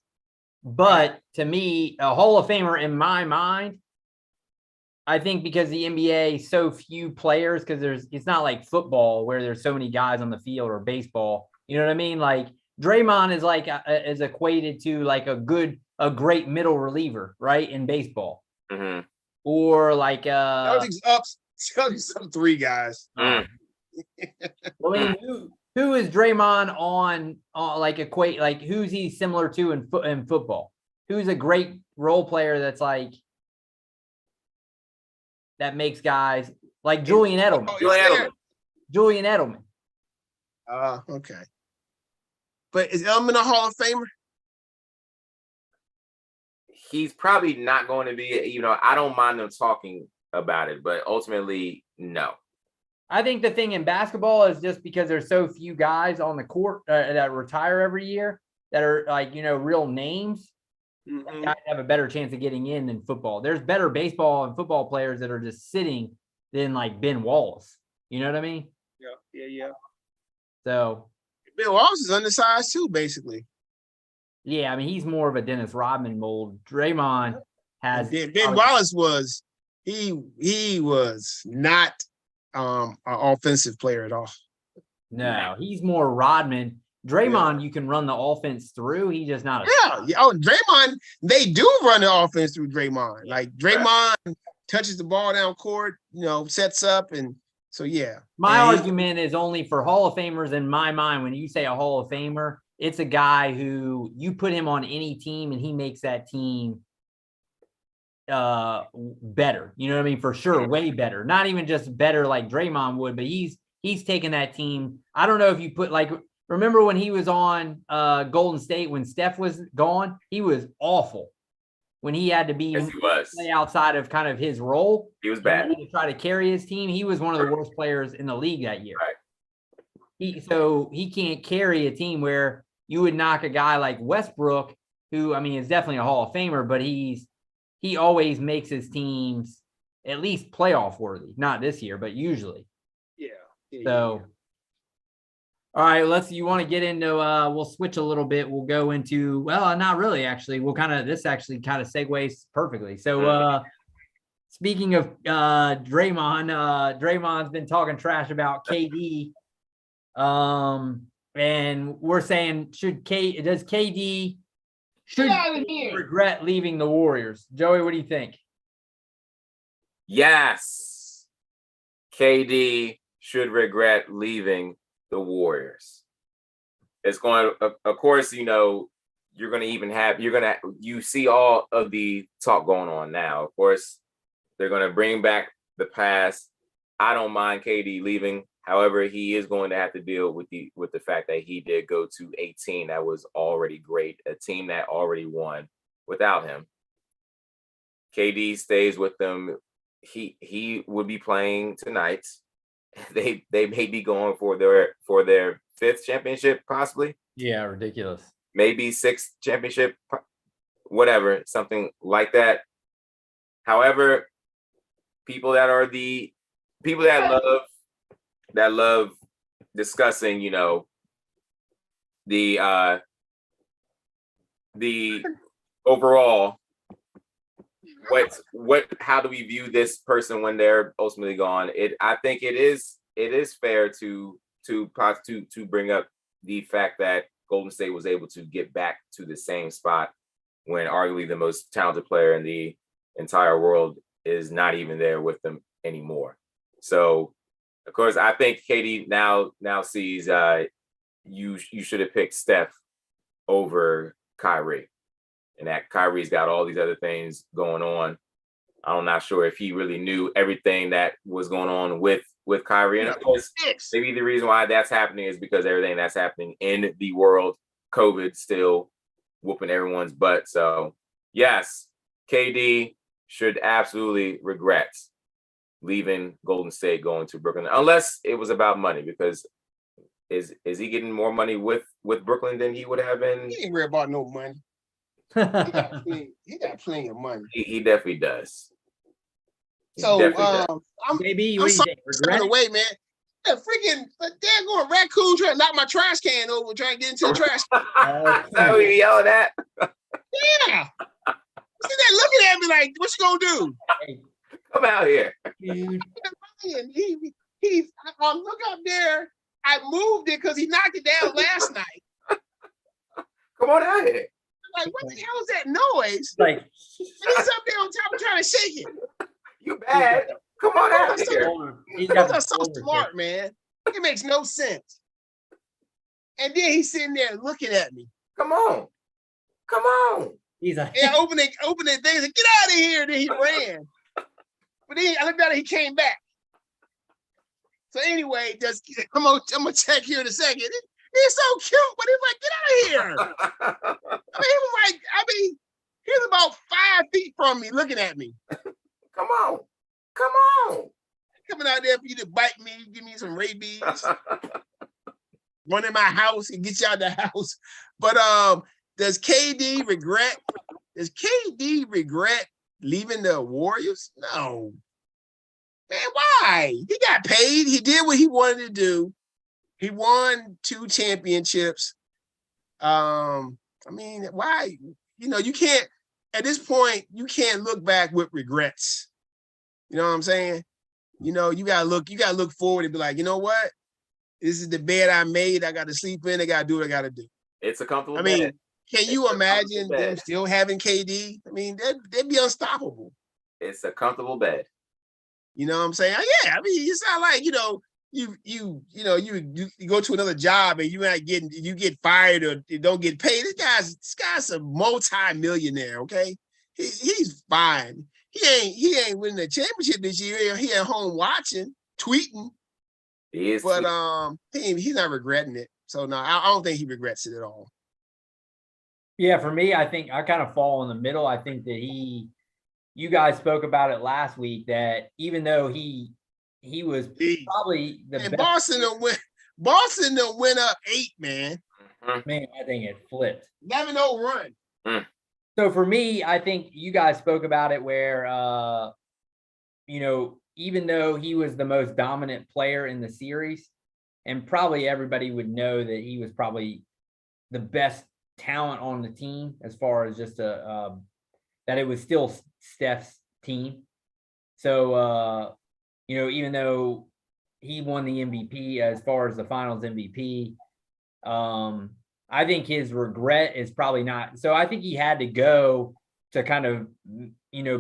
[SPEAKER 3] But to me, a Hall of Famer in my mind, I think because the NBA so few players, because it's not like football where there's so many guys on the field or baseball. You know what I mean? Like Draymond is like is equated to like a great middle reliever, right? In baseball, or like
[SPEAKER 1] Celtics up 3 guys.
[SPEAKER 3] I mean, who is Draymond on like equate, like who's he similar to in football? Who's a great role player that's like that makes guys like Julian Edelman? Julian Edelman.
[SPEAKER 1] Okay. But is Edelman a Hall of Famer?
[SPEAKER 2] He's probably not going to be, I don't mind them talking about it, but ultimately, no.
[SPEAKER 3] I think the thing in basketball is just because there's so few guys on the court that retire every year that are like, real names. Guys have a better chance of getting in than football. There's better baseball and football players that are just sitting than like Ben Wallace. You know what I mean?
[SPEAKER 1] Yeah. So
[SPEAKER 3] Ben
[SPEAKER 1] Wallace is undersized too, basically.
[SPEAKER 3] Yeah, I mean he's more of a Dennis Rodman mold. Draymond has
[SPEAKER 1] Ben Wallace was he was not an offensive player at all.
[SPEAKER 3] No, he's more Rodman. Draymond, you can run the offense through. He's just not.
[SPEAKER 1] Draymond, they do run the offense through Draymond. Like Draymond touches the ball down court, sets up, and so yeah.
[SPEAKER 3] My argument is only for Hall of Famers in my mind. When you say a Hall of Famer, it's a guy who you put him on any team and he makes that team better. You know what I mean? For sure, way better. Not even just better like Draymond would, but he's taken that team. I don't know if you put like. Remember when he was on Golden State when Steph was gone? He was awful. When he had to play outside of kind of his role.
[SPEAKER 2] He was bad.
[SPEAKER 3] To try to carry his team. He was one of the worst players in the league that year.
[SPEAKER 2] Right.
[SPEAKER 3] So he can't carry a team where you would knock a guy like Westbrook, who, I mean, is definitely a Hall of Famer, but he always makes his teams at least playoff worthy. Not this year, but usually.
[SPEAKER 1] Yeah.
[SPEAKER 3] All right, you want to get into, we'll switch a little bit. We'll go into, well, not really, actually. This actually kind of segues perfectly. So speaking of Draymond's been talking trash about KD. And we're saying, does KD regret leaving the Warriors? Joey, what do you think?
[SPEAKER 2] Yes. KD should regret leaving the Warriors. It's going to, of course, you see all of the talk going on now. Of course, they're going to bring back the past. I don't mind KD leaving. However, he is going to have to deal with the fact that he did go to a team that was already great, a team that already won without him. KD stays with them. He would be playing tonight. They may be going for their 5th championship, possibly.
[SPEAKER 3] Yeah, ridiculous.
[SPEAKER 2] Maybe 6th championship, whatever, something like that. However, people that love discussing, the overall how do we view this person when they're ultimately gone? I think it is fair to bring up the fact that Golden State was able to get back to the same spot when arguably the most talented player in the entire world is not even there with them anymore. So, of course, I think KD now sees you should have picked Steph over Kyrie, and that Kyrie's got all these other things going on. I'm not sure if he really knew everything that was going on with Kyrie. And of course, maybe the reason why that's happening is because everything that's happening in the world, COVID still whooping everyone's butt. So, yes, KD should absolutely regret leaving Golden State, going to Brooklyn, unless it was about money, because is he getting more money with Brooklyn than he would have been?
[SPEAKER 1] He ain't worried about no money. He got plenty of money.
[SPEAKER 2] He definitely does.
[SPEAKER 1] I'm
[SPEAKER 3] maybe
[SPEAKER 1] sorry the way, man. That freaking daggone raccoon trying to knock my trash can over, trying to get into the trash can.
[SPEAKER 2] Is that what you yelling at?
[SPEAKER 1] Yeah. See that looking at me like, what you gonna do?
[SPEAKER 2] Come out here.
[SPEAKER 1] He's look up there. I moved it because he knocked it down last night.
[SPEAKER 2] Come on out here.
[SPEAKER 1] Like, what the hell is that noise?
[SPEAKER 3] Like,
[SPEAKER 1] he's up there on top of trying to shake it.
[SPEAKER 2] You bad. Come on out here.
[SPEAKER 1] He's so smart, man. It makes no sense. And then he's sitting there looking at me.
[SPEAKER 2] Come on.
[SPEAKER 3] He's like,
[SPEAKER 1] yeah, opening things and get out of here. And then he ran. But then I looked at it, he came back. So anyway, I'm gonna check here in a second. He's so cute, but he's like, get out of here. He was about 5 feet from me looking at me.
[SPEAKER 2] Come on.
[SPEAKER 1] Coming out there for you to bite me, give me some rabies. Run in my house and get you out the house. But does KD regret leaving the Warriors? No. Man, why? He got paid. He did what he wanted to do. He won 2 championships. Why? You can't, at this point, you can't look back with regrets. You know what I'm saying? You gotta look forward and be like, you know what? This is the bed I made. I got to sleep in. I got to do what I got to do.
[SPEAKER 2] It's a comfortable bed.
[SPEAKER 1] Can you imagine them still having KD? They'd be unstoppable.
[SPEAKER 2] It's a comfortable bed.
[SPEAKER 1] You know what I'm saying? Yeah. It's not like, you go to another job and you get fired or you don't get paid. This guy's a multi-millionaire, okay? He's fine. He ain't winning the championship this year. He at home watching, tweeting.
[SPEAKER 2] He is,
[SPEAKER 1] but he's not regretting it. So no, I don't think he regrets it at all.
[SPEAKER 3] Yeah, for me, I think I kind of fall in the middle. I think that you guys spoke about it last week, that even though he was probably the best.
[SPEAKER 1] Boston went up 8, man.
[SPEAKER 3] Man, I think it flipped.
[SPEAKER 1] 11-0 run.
[SPEAKER 3] So for me, I think you guys spoke about it where, even though he was the most dominant player in the series, and probably everybody would know that he was probably the best talent on the team as far as just that it was still Steph's team. So, even though he won the MVP as far as the finals MVP, I think his regret is probably not. So I think he had to go to kind of,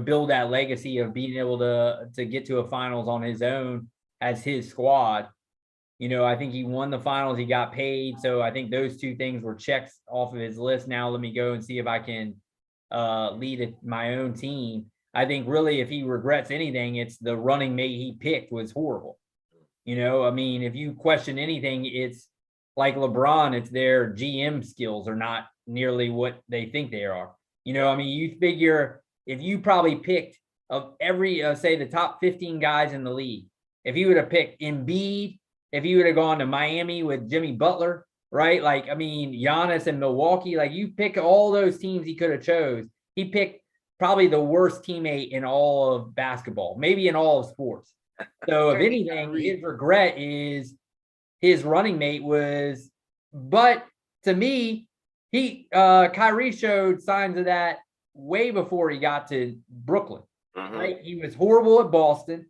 [SPEAKER 3] build that legacy of being able to get to a finals on his own as his squad. I think he won the finals. He got paid. So I think those two things were checks off of his list. Now let me go and see if I can lead my own team. I think really if he regrets anything, it's the running mate he picked was horrible. If you question anything, it's like LeBron, it's their GM skills are not nearly what they think they are. You figure if you probably picked of every, say the top 15 guys in the league, if you would have picked Embiid, if you would have gone to Miami with Jimmy Butler, right? Giannis and Milwaukee, you pick all those teams he could have chose. He picked probably the worst teammate in all of basketball, maybe in all of sports. So if anything, his regret is his running mate was, but to me, Kyrie showed signs of that way before he got to Brooklyn, right? He was horrible at Boston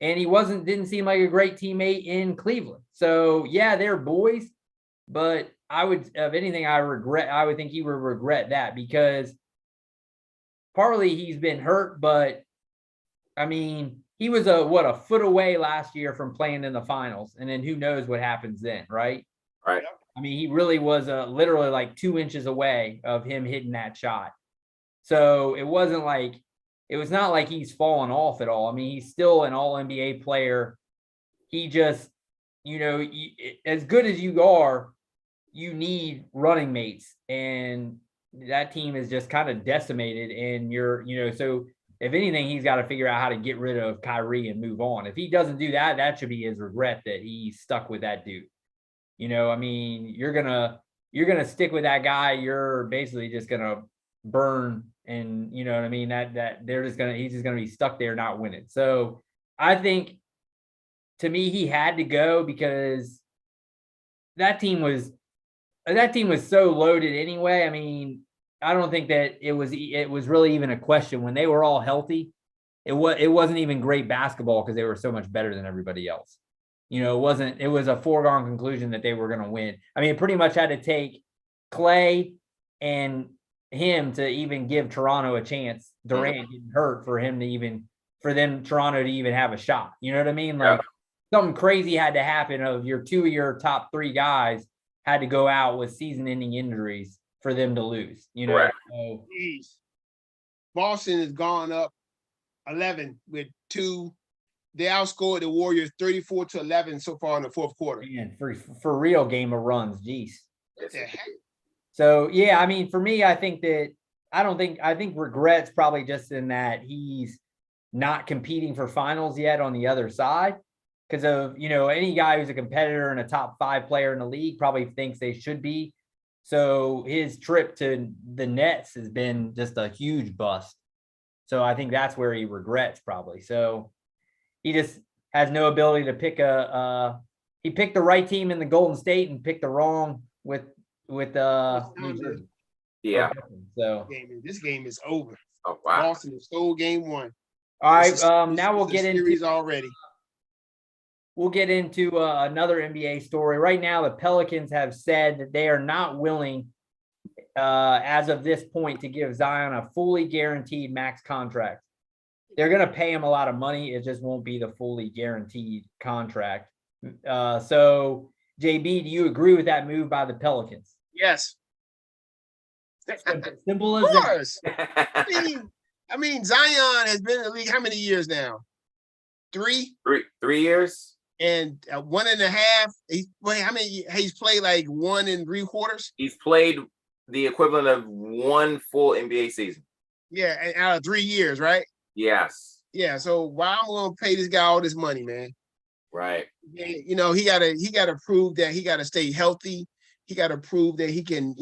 [SPEAKER 3] and he didn't seem like a great teammate in Cleveland. So yeah, they're boys, but if anything, I would think he would regret that because partly he's been hurt, but he was a foot away last year from playing in the finals. And then who knows what happens then, right?
[SPEAKER 2] Right.
[SPEAKER 3] He really was literally 2 inches away of him hitting that shot. So it was not like he's fallen off at all. He's still an all NBA player. He just, as good as you are, you need running mates. And that team is just kind of decimated. And so if anything, he's got to figure out how to get rid of Kyrie and move on. If he doesn't do that, that should be his regret that he's stuck with that dude. You're gonna stick with that guy. You're basically just gonna burn, and that he's just gonna be stuck there not winning. So I think, to me, he had to go because that team was so loaded anyway. I don't think that it was really even a question when they were all healthy. It wasn't even great basketball because they were so much better than everybody else. It was a foregone conclusion that they were going to win. It pretty much had to take Clay and him to even give Toronto a chance. Durant getting hurt for Toronto to even have a shot. You know what I mean? Something crazy had to happen of two of your top three guys had to go out with season-ending injuries for them to lose.
[SPEAKER 2] Right.
[SPEAKER 3] So,
[SPEAKER 1] Boston has gone up 11 with 2. They outscored the Warriors 34-11 so far in the fourth quarter.
[SPEAKER 3] Man, for real game of runs, geez.
[SPEAKER 1] What the heck?
[SPEAKER 3] So yeah, for me, I think regrets probably just in that he's not competing for finals yet on the other side. Because of, any guy who's a competitor and a top 5 player in the league probably thinks they should be. So his trip to the Nets has been just a huge bust. So I think that's where he regrets probably. So he just has no ability to pick he picked the right team in the Golden State and picked the wrong with New Jersey.
[SPEAKER 2] Yeah.
[SPEAKER 3] So
[SPEAKER 1] this game is over.
[SPEAKER 2] Oh wow.
[SPEAKER 1] Boston has stole game 1.
[SPEAKER 3] All right. Now we'll get into
[SPEAKER 1] series already.
[SPEAKER 3] We'll get into another NBA story. Right now, the Pelicans have said that they are not willing, as of this point, to give Zion a fully guaranteed max contract. They're going to pay him a lot of money. It just won't be the fully guaranteed contract. So, JB, do you agree with that move by the Pelicans?
[SPEAKER 1] Yes.
[SPEAKER 3] Simple as that.
[SPEAKER 1] Zion has been in the league how many years now? 3?
[SPEAKER 2] 3 years.
[SPEAKER 1] And 1.5. He's played 1 3/4.
[SPEAKER 2] He's played the equivalent of 1 full NBA season.
[SPEAKER 1] Yeah, and out of 3 years, right?
[SPEAKER 2] Yes.
[SPEAKER 1] Yeah. So why I'm gonna pay this guy all this money, man?
[SPEAKER 2] Right.
[SPEAKER 1] He gotta prove that he gotta stay healthy. He gotta prove that he can,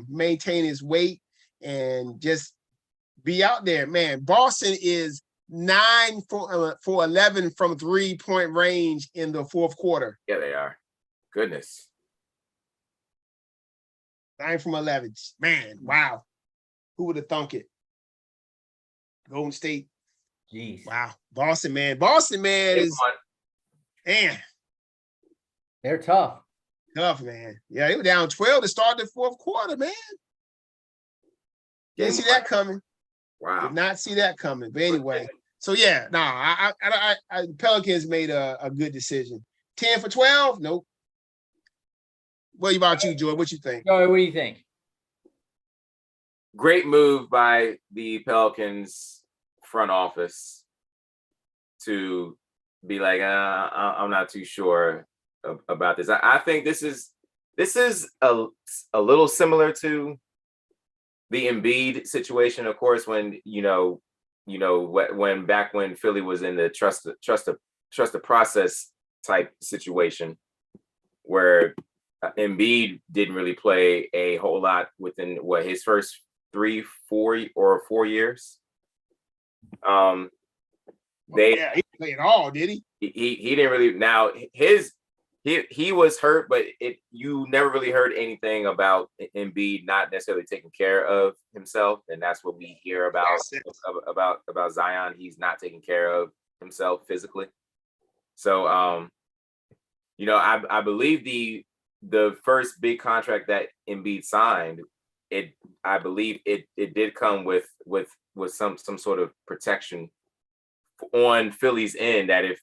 [SPEAKER 1] maintain his weight and just be out there, man. Boston is 9 for 11 from 3-point range in the fourth quarter.
[SPEAKER 2] Yeah, they are. Goodness.
[SPEAKER 1] 9 from 11. Man, wow. Who would have thunk it? Golden State.
[SPEAKER 3] Jeez.
[SPEAKER 1] Wow. Boston, man. Boston, man, is, man.
[SPEAKER 3] They're tough.
[SPEAKER 1] Tough, man. Yeah, they were down 12 to start the fourth quarter, man. Didn't see that coming.
[SPEAKER 2] Wow.
[SPEAKER 1] Did not see that coming. But anyway, so yeah, Pelicans made a good decision. 10 for 12? Nope. What about you, Joy? What you think?
[SPEAKER 3] Joey, what do you think?
[SPEAKER 2] Great move by the Pelicans front office to be like, I'm not too sure about this. I think this is a little similar to the Embiid situation, of course, when when Philly was in the trust the process type situation, where Embiid didn't really play a whole lot within his first 4 years.
[SPEAKER 1] He played all, did he?
[SPEAKER 2] He didn't really. Now he was hurt, but you never really heard anything about Embiid not necessarily taking care of himself, and that's what we hear about Zion. He's not taking care of himself physically. So I believe the first big contract that Embiid signed, I believe it did come with some sort of protection on Philly's end, that if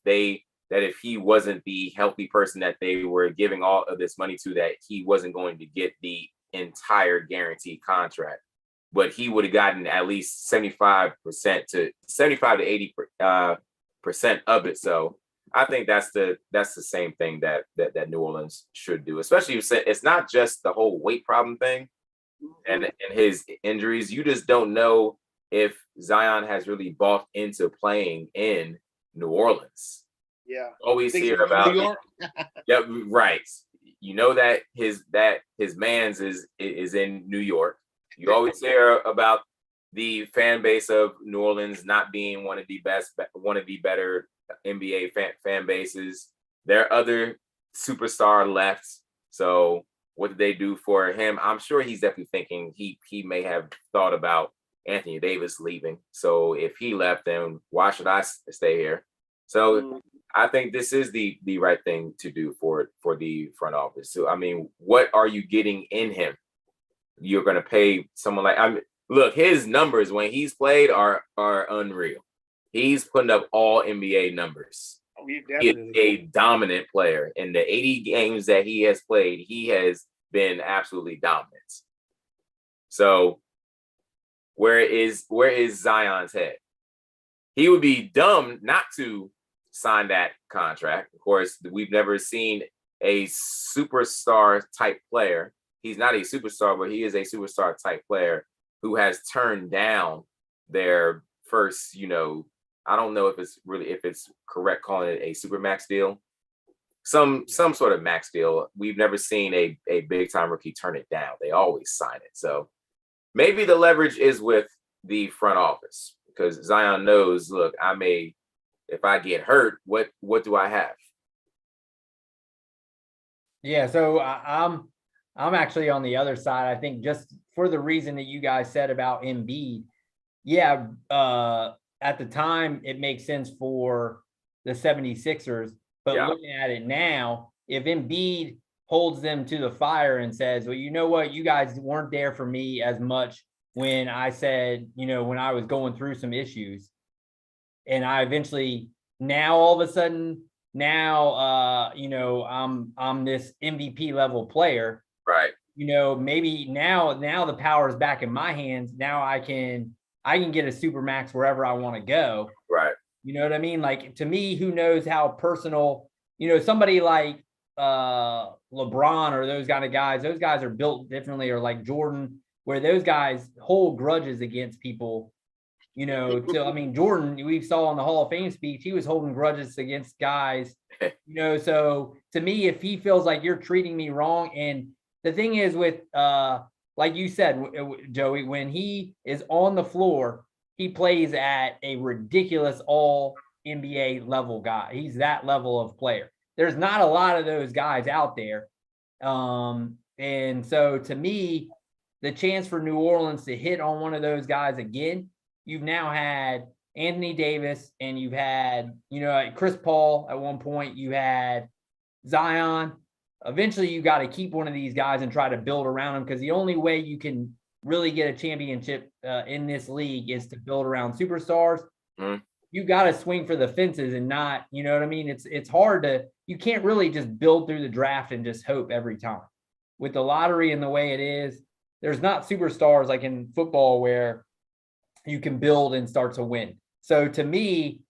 [SPEAKER 2] he wasn't the healthy person that they were giving all of this money to, that he wasn't going to get the entire guaranteed contract, but he would have gotten at least 75 to 80% of it. So I think that's the same thing that New Orleans should do, especially if it's not just the whole weight problem thing and his injuries. You just don't know if Zion has really bought into playing in New Orleans.
[SPEAKER 1] Yeah.
[SPEAKER 2] Always hear about
[SPEAKER 1] New York.
[SPEAKER 2] Yeah, right. You know that his man's is in New York. You always hear about the fan base of New Orleans not being one of the better NBA fan bases. There are other superstar left. So what did they do for him? I'm sure he's definitely thinking he may have thought about Anthony Davis leaving. So if he left, then why should I stay here? So I think this is the right thing to do for the front office. So I mean, what are you getting in him? You're going to pay someone like, look, his numbers when he's played are unreal. He's putting up all NBA numbers.
[SPEAKER 1] Oh, he
[SPEAKER 2] is a dominant player. In the 80 games that he has played, he has been absolutely dominant. So where is Zion's head? He would be dumb not to sign that contract. Of course, we've never seen a superstar type player. He's not a superstar, but he is a superstar type player who has turned down their first, I don't know if it's correct calling it a super max deal. Some sort of max deal. We've never seen a big time rookie turn it down. They always sign it. So maybe the leverage is with the front office, because Zion knows, look, if I get hurt, what do I have?
[SPEAKER 3] Yeah, so I'm actually on the other side. I think just for the reason that you guys said about Embiid, yeah, at the time it makes sense for the 76ers, but looking at it now, if Embiid holds them to the fire and says, well, you know what, you guys weren't there for me as much when I said, when I was going through some issues, and I eventually, now all of a sudden, I'm this MVP level player.
[SPEAKER 2] Right.
[SPEAKER 3] Maybe now the power is back in my hands. Now I can get a super max wherever I want to go.
[SPEAKER 2] Right.
[SPEAKER 3] You know what I mean? Like, to me, who knows how personal, somebody like LeBron or those kind of guys, those guys are built differently, or like Jordan, where those guys hold grudges against people. Jordan, we saw in the Hall of Fame speech, he was holding grudges against guys, so to me, if he feels like you're treating me wrong, and the thing is with, like you said, Joey, when he is on the floor, he plays at a ridiculous all NBA level guy. He's that level of player. There's not a lot of those guys out there. And so to me, the chance for New Orleans to hit on one of those guys again, you've now had Anthony Davis, and you've had, Chris Paul at one point, you had Zion, eventually you got to keep one of these guys and try to build around them, because the only way you can really get a championship in this league is to build around superstars. You got to swing for the fences and not, you know what I mean? It's hard to, you can't really just build through the draft and just hope every time. With the lottery and the way it is, there's not superstars like in football where you can build and start to win. So to me,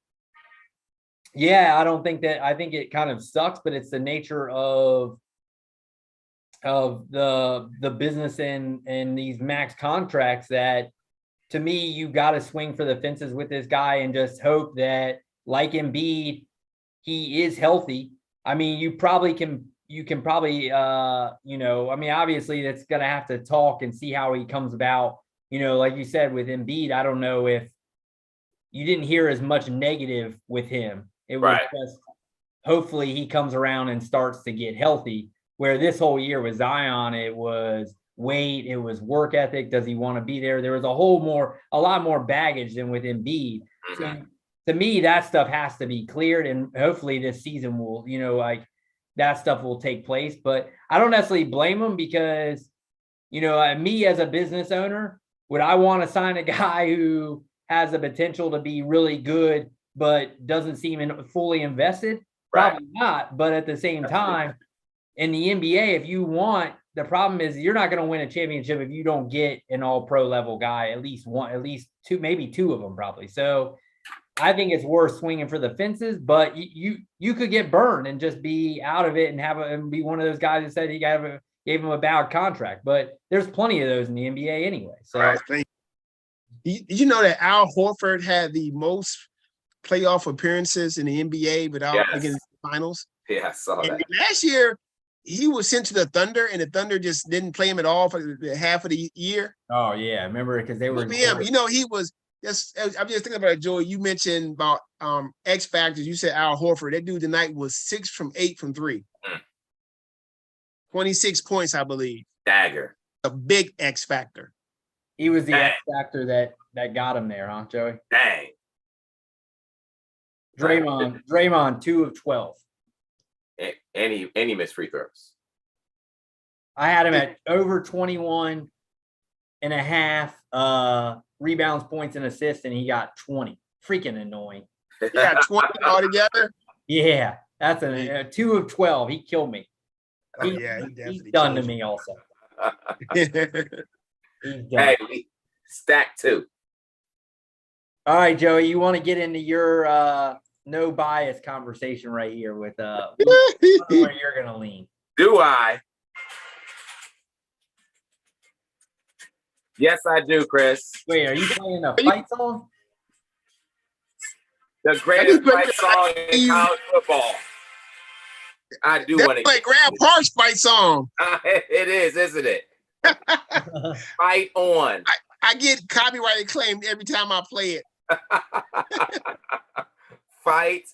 [SPEAKER 3] yeah, I think it kind of sucks, but it's the nature of the business and these max contracts that, to me, you got to swing for the fences with this guy and just hope that, like Embiid, he is healthy. I mean, you can probably, you know, I mean, obviously that's going to have to talk and see how he comes about. You know, like you said, with Embiid, I don't know if you didn't hear as much negative with him. It was just, hopefully he comes around and starts to get healthy, where this whole year with Zion, it was weight, it was work ethic. Does he want to be there? There was a lot more baggage than with Embiid. So to me, that stuff has to be cleared, and hopefully this season will, you know, like that stuff will take place. But I don't necessarily blame him, because, you know, me as a business owner, would I want to sign a guy who has the potential to be really good but doesn't seem fully invested? Probably not. But at the same time, in the NBA, if you want, the problem is you're not going to win a championship if you don't get an all-pro level guy, at least two, maybe two of them probably. So I think it's worth swinging for the fences, but you could get burned and just be out of it and be one of those guys that said he gave him a bad contract. But there's plenty of those in the NBA anyway. So
[SPEAKER 1] you know that Al Horford had the most playoff appearances in the NBA without making the finals?
[SPEAKER 2] Yeah, I saw that.
[SPEAKER 1] Last year, he was sent to the Thunder, and the Thunder just didn't play him at all for half of the year.
[SPEAKER 3] Oh, yeah. Remember, because they were –
[SPEAKER 1] you know, he was – I'm just thinking about it, Joey. You mentioned about X factors. You said Al Horford. That dude tonight was 6 from 8 from 3. 26 points, I believe.
[SPEAKER 2] Dagger.
[SPEAKER 1] A big X factor.
[SPEAKER 3] He was the X factor that got him there, huh, Joey?
[SPEAKER 2] Dang.
[SPEAKER 3] Draymond, 2 of 12.
[SPEAKER 2] Any missed free throws.
[SPEAKER 3] I had him at over 21 and a half rebounds, points, and assists, and he got 20. Freaking annoying.
[SPEAKER 1] He got 20 altogether?
[SPEAKER 3] Yeah, that's a 2 of 12. He killed me. He's done to me also. He's done.
[SPEAKER 2] Hey, stack 2.
[SPEAKER 3] All right, Joey, you want to get into your no bias conversation right here with where you're gonna lean.
[SPEAKER 2] Do I? Yes, I do, Chris.
[SPEAKER 3] Wait, are you playing a fight song?
[SPEAKER 2] The greatest fight song in college football. I do want to
[SPEAKER 1] play Graham Park's fight song.
[SPEAKER 2] It is, isn't it? Fight on.
[SPEAKER 1] I get copyright claimed every time I play it.
[SPEAKER 2] Fight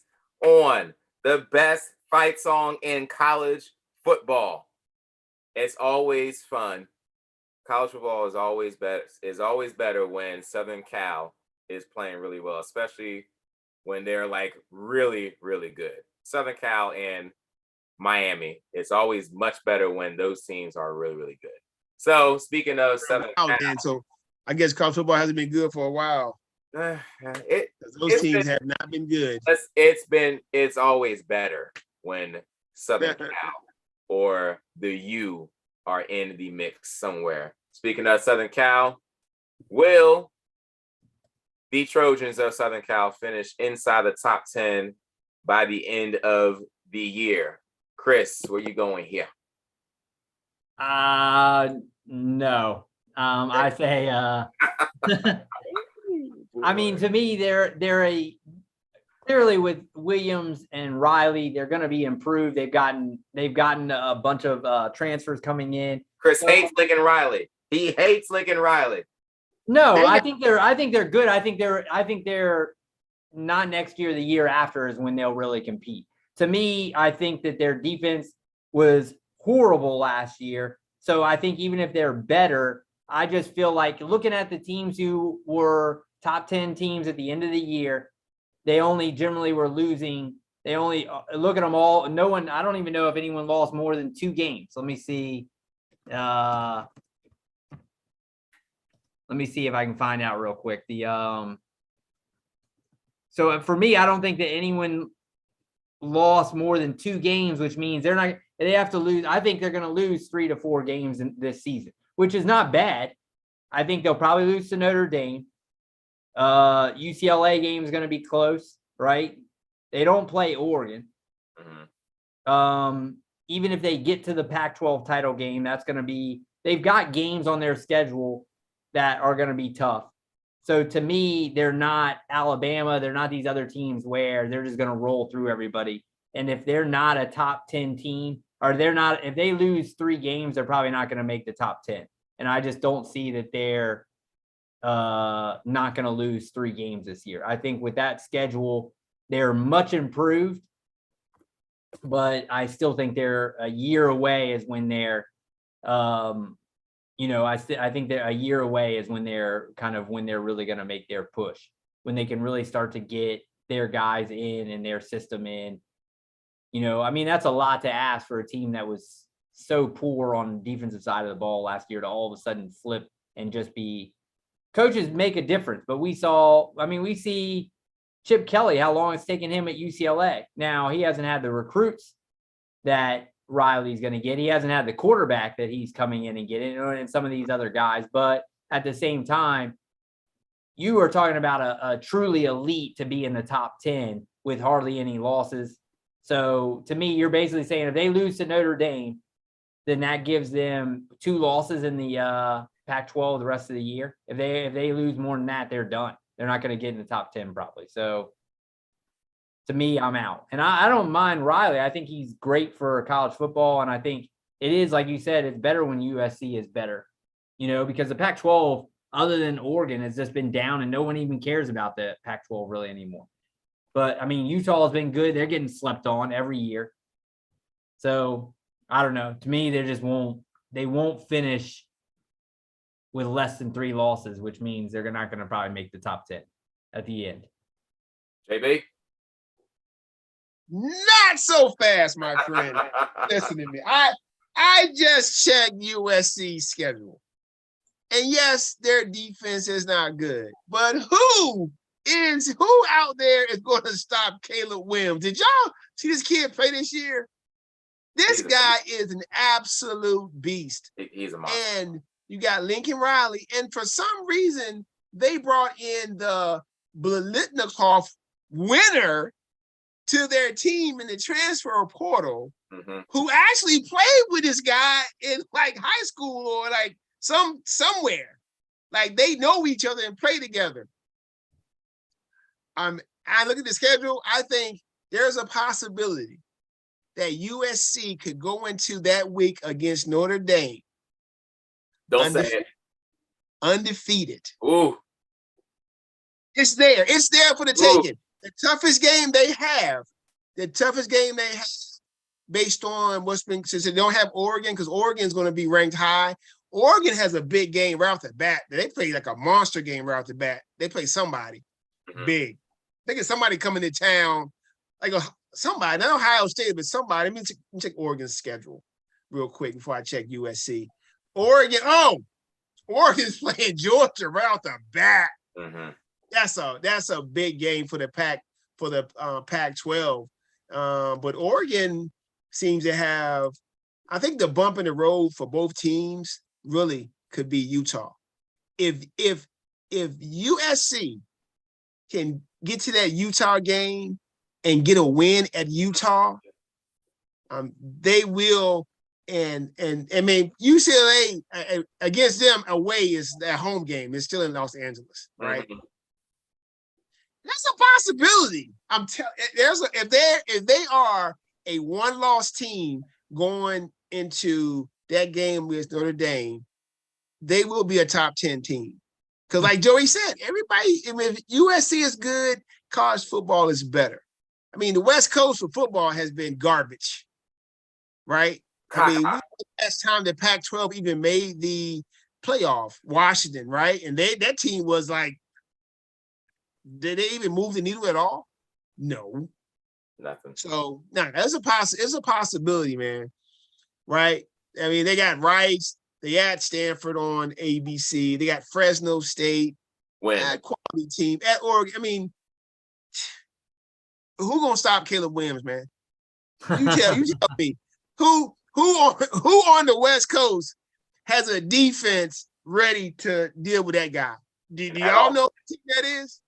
[SPEAKER 2] on. The best fight song in college football. It's always fun. College football is always better when Southern Cal is playing really well, especially when they're like really, really good. Southern Cal and Miami, it's always much better when those teams are really, really good. So speaking of Southern Cal,
[SPEAKER 1] so I guess college football hasn't been good for a while. Those teams have not been good.
[SPEAKER 2] It's always better when Southern Cal or the U are in the mix somewhere. Speaking of Southern Cal, will the Trojans of Southern Cal finish inside the top 10 by the end of the year? Chris, where you going here?
[SPEAKER 3] No. I say I mean, to me, they're clearly with Williams and Riley, they're going to be improved. They've gotten a bunch of transfers coming in.
[SPEAKER 2] Chris hates Lincoln Riley. He hates Lincoln Riley.
[SPEAKER 3] No, I think they're good. I think they're not next year. The year after is when they'll really compete. To me, I think that their defense was horrible last year. So I think even if they're better, I just feel like looking at the teams who were top 10 teams at the end of the year, they only generally were losing They only look at them all. No one, I don't even know if anyone lost more than 2 games. Let me see. Let me see if I can find out real quick. So for me, I don't think that anyone lost more than 2 games, which means they have to lose. I think they're going to lose 3 to 4 games in this season, which is not bad. I think they'll probably lose to Notre Dame. UCLA game is going to be close, right? They don't play Oregon. Even if they get to the Pac-12 title game, they've got games on their schedule that are going to be tough. So to me, they're not Alabama. They're not these other teams where they're just going to roll through everybody. And if they're not a top 10 team, or if they lose 3 games, they're probably not going to make the top 10. And I just don't see that they're not going to lose 3 games this year. I think with that schedule, they're much improved, but I still think they're a year away is when they're, I think they're a year away is when they're really going to make their push, when they can really start to get their guys in and their system in. That's a lot to ask for a team that was so poor on the defensive side of the ball last year to all of a sudden flip and just be. Coaches make a difference, but we see Chip Kelly, how long it's taken him at UCLA. Now, he hasn't had the recruits that Riley's going to get. He hasn't had the quarterback that he's coming in and getting, and some of these other guys. But at the same time, you are talking about a truly elite to be in the top 10 with hardly any losses. So to me, you're basically saying if they lose to Notre Dame, then that gives them 2 losses in the Pac-12 the rest of the year. If they lose more than that, they're done. They're not going to get in the top 10 probably. So to me, I'm out. And I don't mind Riley. I think he's great for college football. And I think it is, like you said, it's better when USC is better, because the Pac-12, other than Oregon, has just been down and no one even cares about the Pac-12 really anymore. But Utah has been good. They're getting slept on every year. So I don't know. To me, they won't finish with less than 3 losses, which means they're not going to probably make the top 10 at the end.
[SPEAKER 2] JB?
[SPEAKER 1] Not so fast, my friend. Listen to me. I just checked USC's schedule. And yes, their defense is not good. But who out there is going to stop Caleb Williams? Did y'all see this kid play this year? This guy is an absolute beast.
[SPEAKER 2] He's a monster.
[SPEAKER 1] And you got Lincoln Riley. And for some reason, they brought in the Blitnikoff winner to their team in the transfer portal, who actually played with this guy in like high school or like somewhere. Like they know each other and play together. I look at the schedule. I think there's a possibility that USC could go into that week against Notre Dame.
[SPEAKER 2] Don't say it.
[SPEAKER 1] Undefeated.
[SPEAKER 2] Ooh.
[SPEAKER 1] It's there. It's there for the taking. The toughest game they have, based on what's been, since they don't have Oregon, because Oregon is going to be ranked high. Oregon has a big game right off the bat. They play like a monster game right off the bat. They play somebody big. I think it's somebody coming to town, like somebody, not Ohio State, but somebody. Let me check Oregon's schedule real quick before I check USC. Oregon's playing Georgia right off the bat. That's a big game for the Pac-12. But Oregon seems to have, I think the bump in the road for both teams really could be Utah. If USC can get to that Utah game and get a win at Utah, they will. And UCLA against them away is their home game. It's still in Los Angeles, right? That's a possibility. I'm telling. If they are a one-loss team going into that game with Notre Dame, they will be a top 10 team. Because, like Joey said, everybody. If USC is good, college football is better. The West Coast for football has been garbage, right? The last time the Pac-12 even made the playoff, Washington, right? And that team was like, did they even move the needle at all? No.
[SPEAKER 2] Nothing.
[SPEAKER 1] So it's a possibility, man. Right? I mean, they got Rice, they got Stanford on ABC, they got Fresno State, quality team at Oregon. I mean, who gonna stop Caleb Williams, man? You tell me who on the West Coast has a defense ready to deal with that guy? Do y'all know what that is?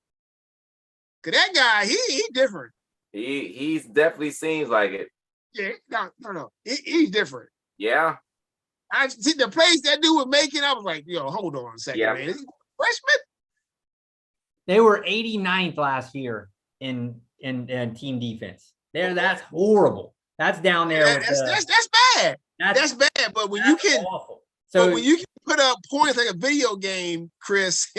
[SPEAKER 1] Cause that guy, he different.
[SPEAKER 2] He's definitely seems like it.
[SPEAKER 1] Yeah, no. He's different.
[SPEAKER 2] Yeah.
[SPEAKER 1] I see the plays that dude was making. I was like, yo, hold on a second, man. Is he a freshman?
[SPEAKER 3] They were 89th last year in team defense. That's horrible. That's down there.
[SPEAKER 1] That's bad. That's bad. But when you can,
[SPEAKER 3] awful.
[SPEAKER 1] So when you can put up points like a video game, Chris,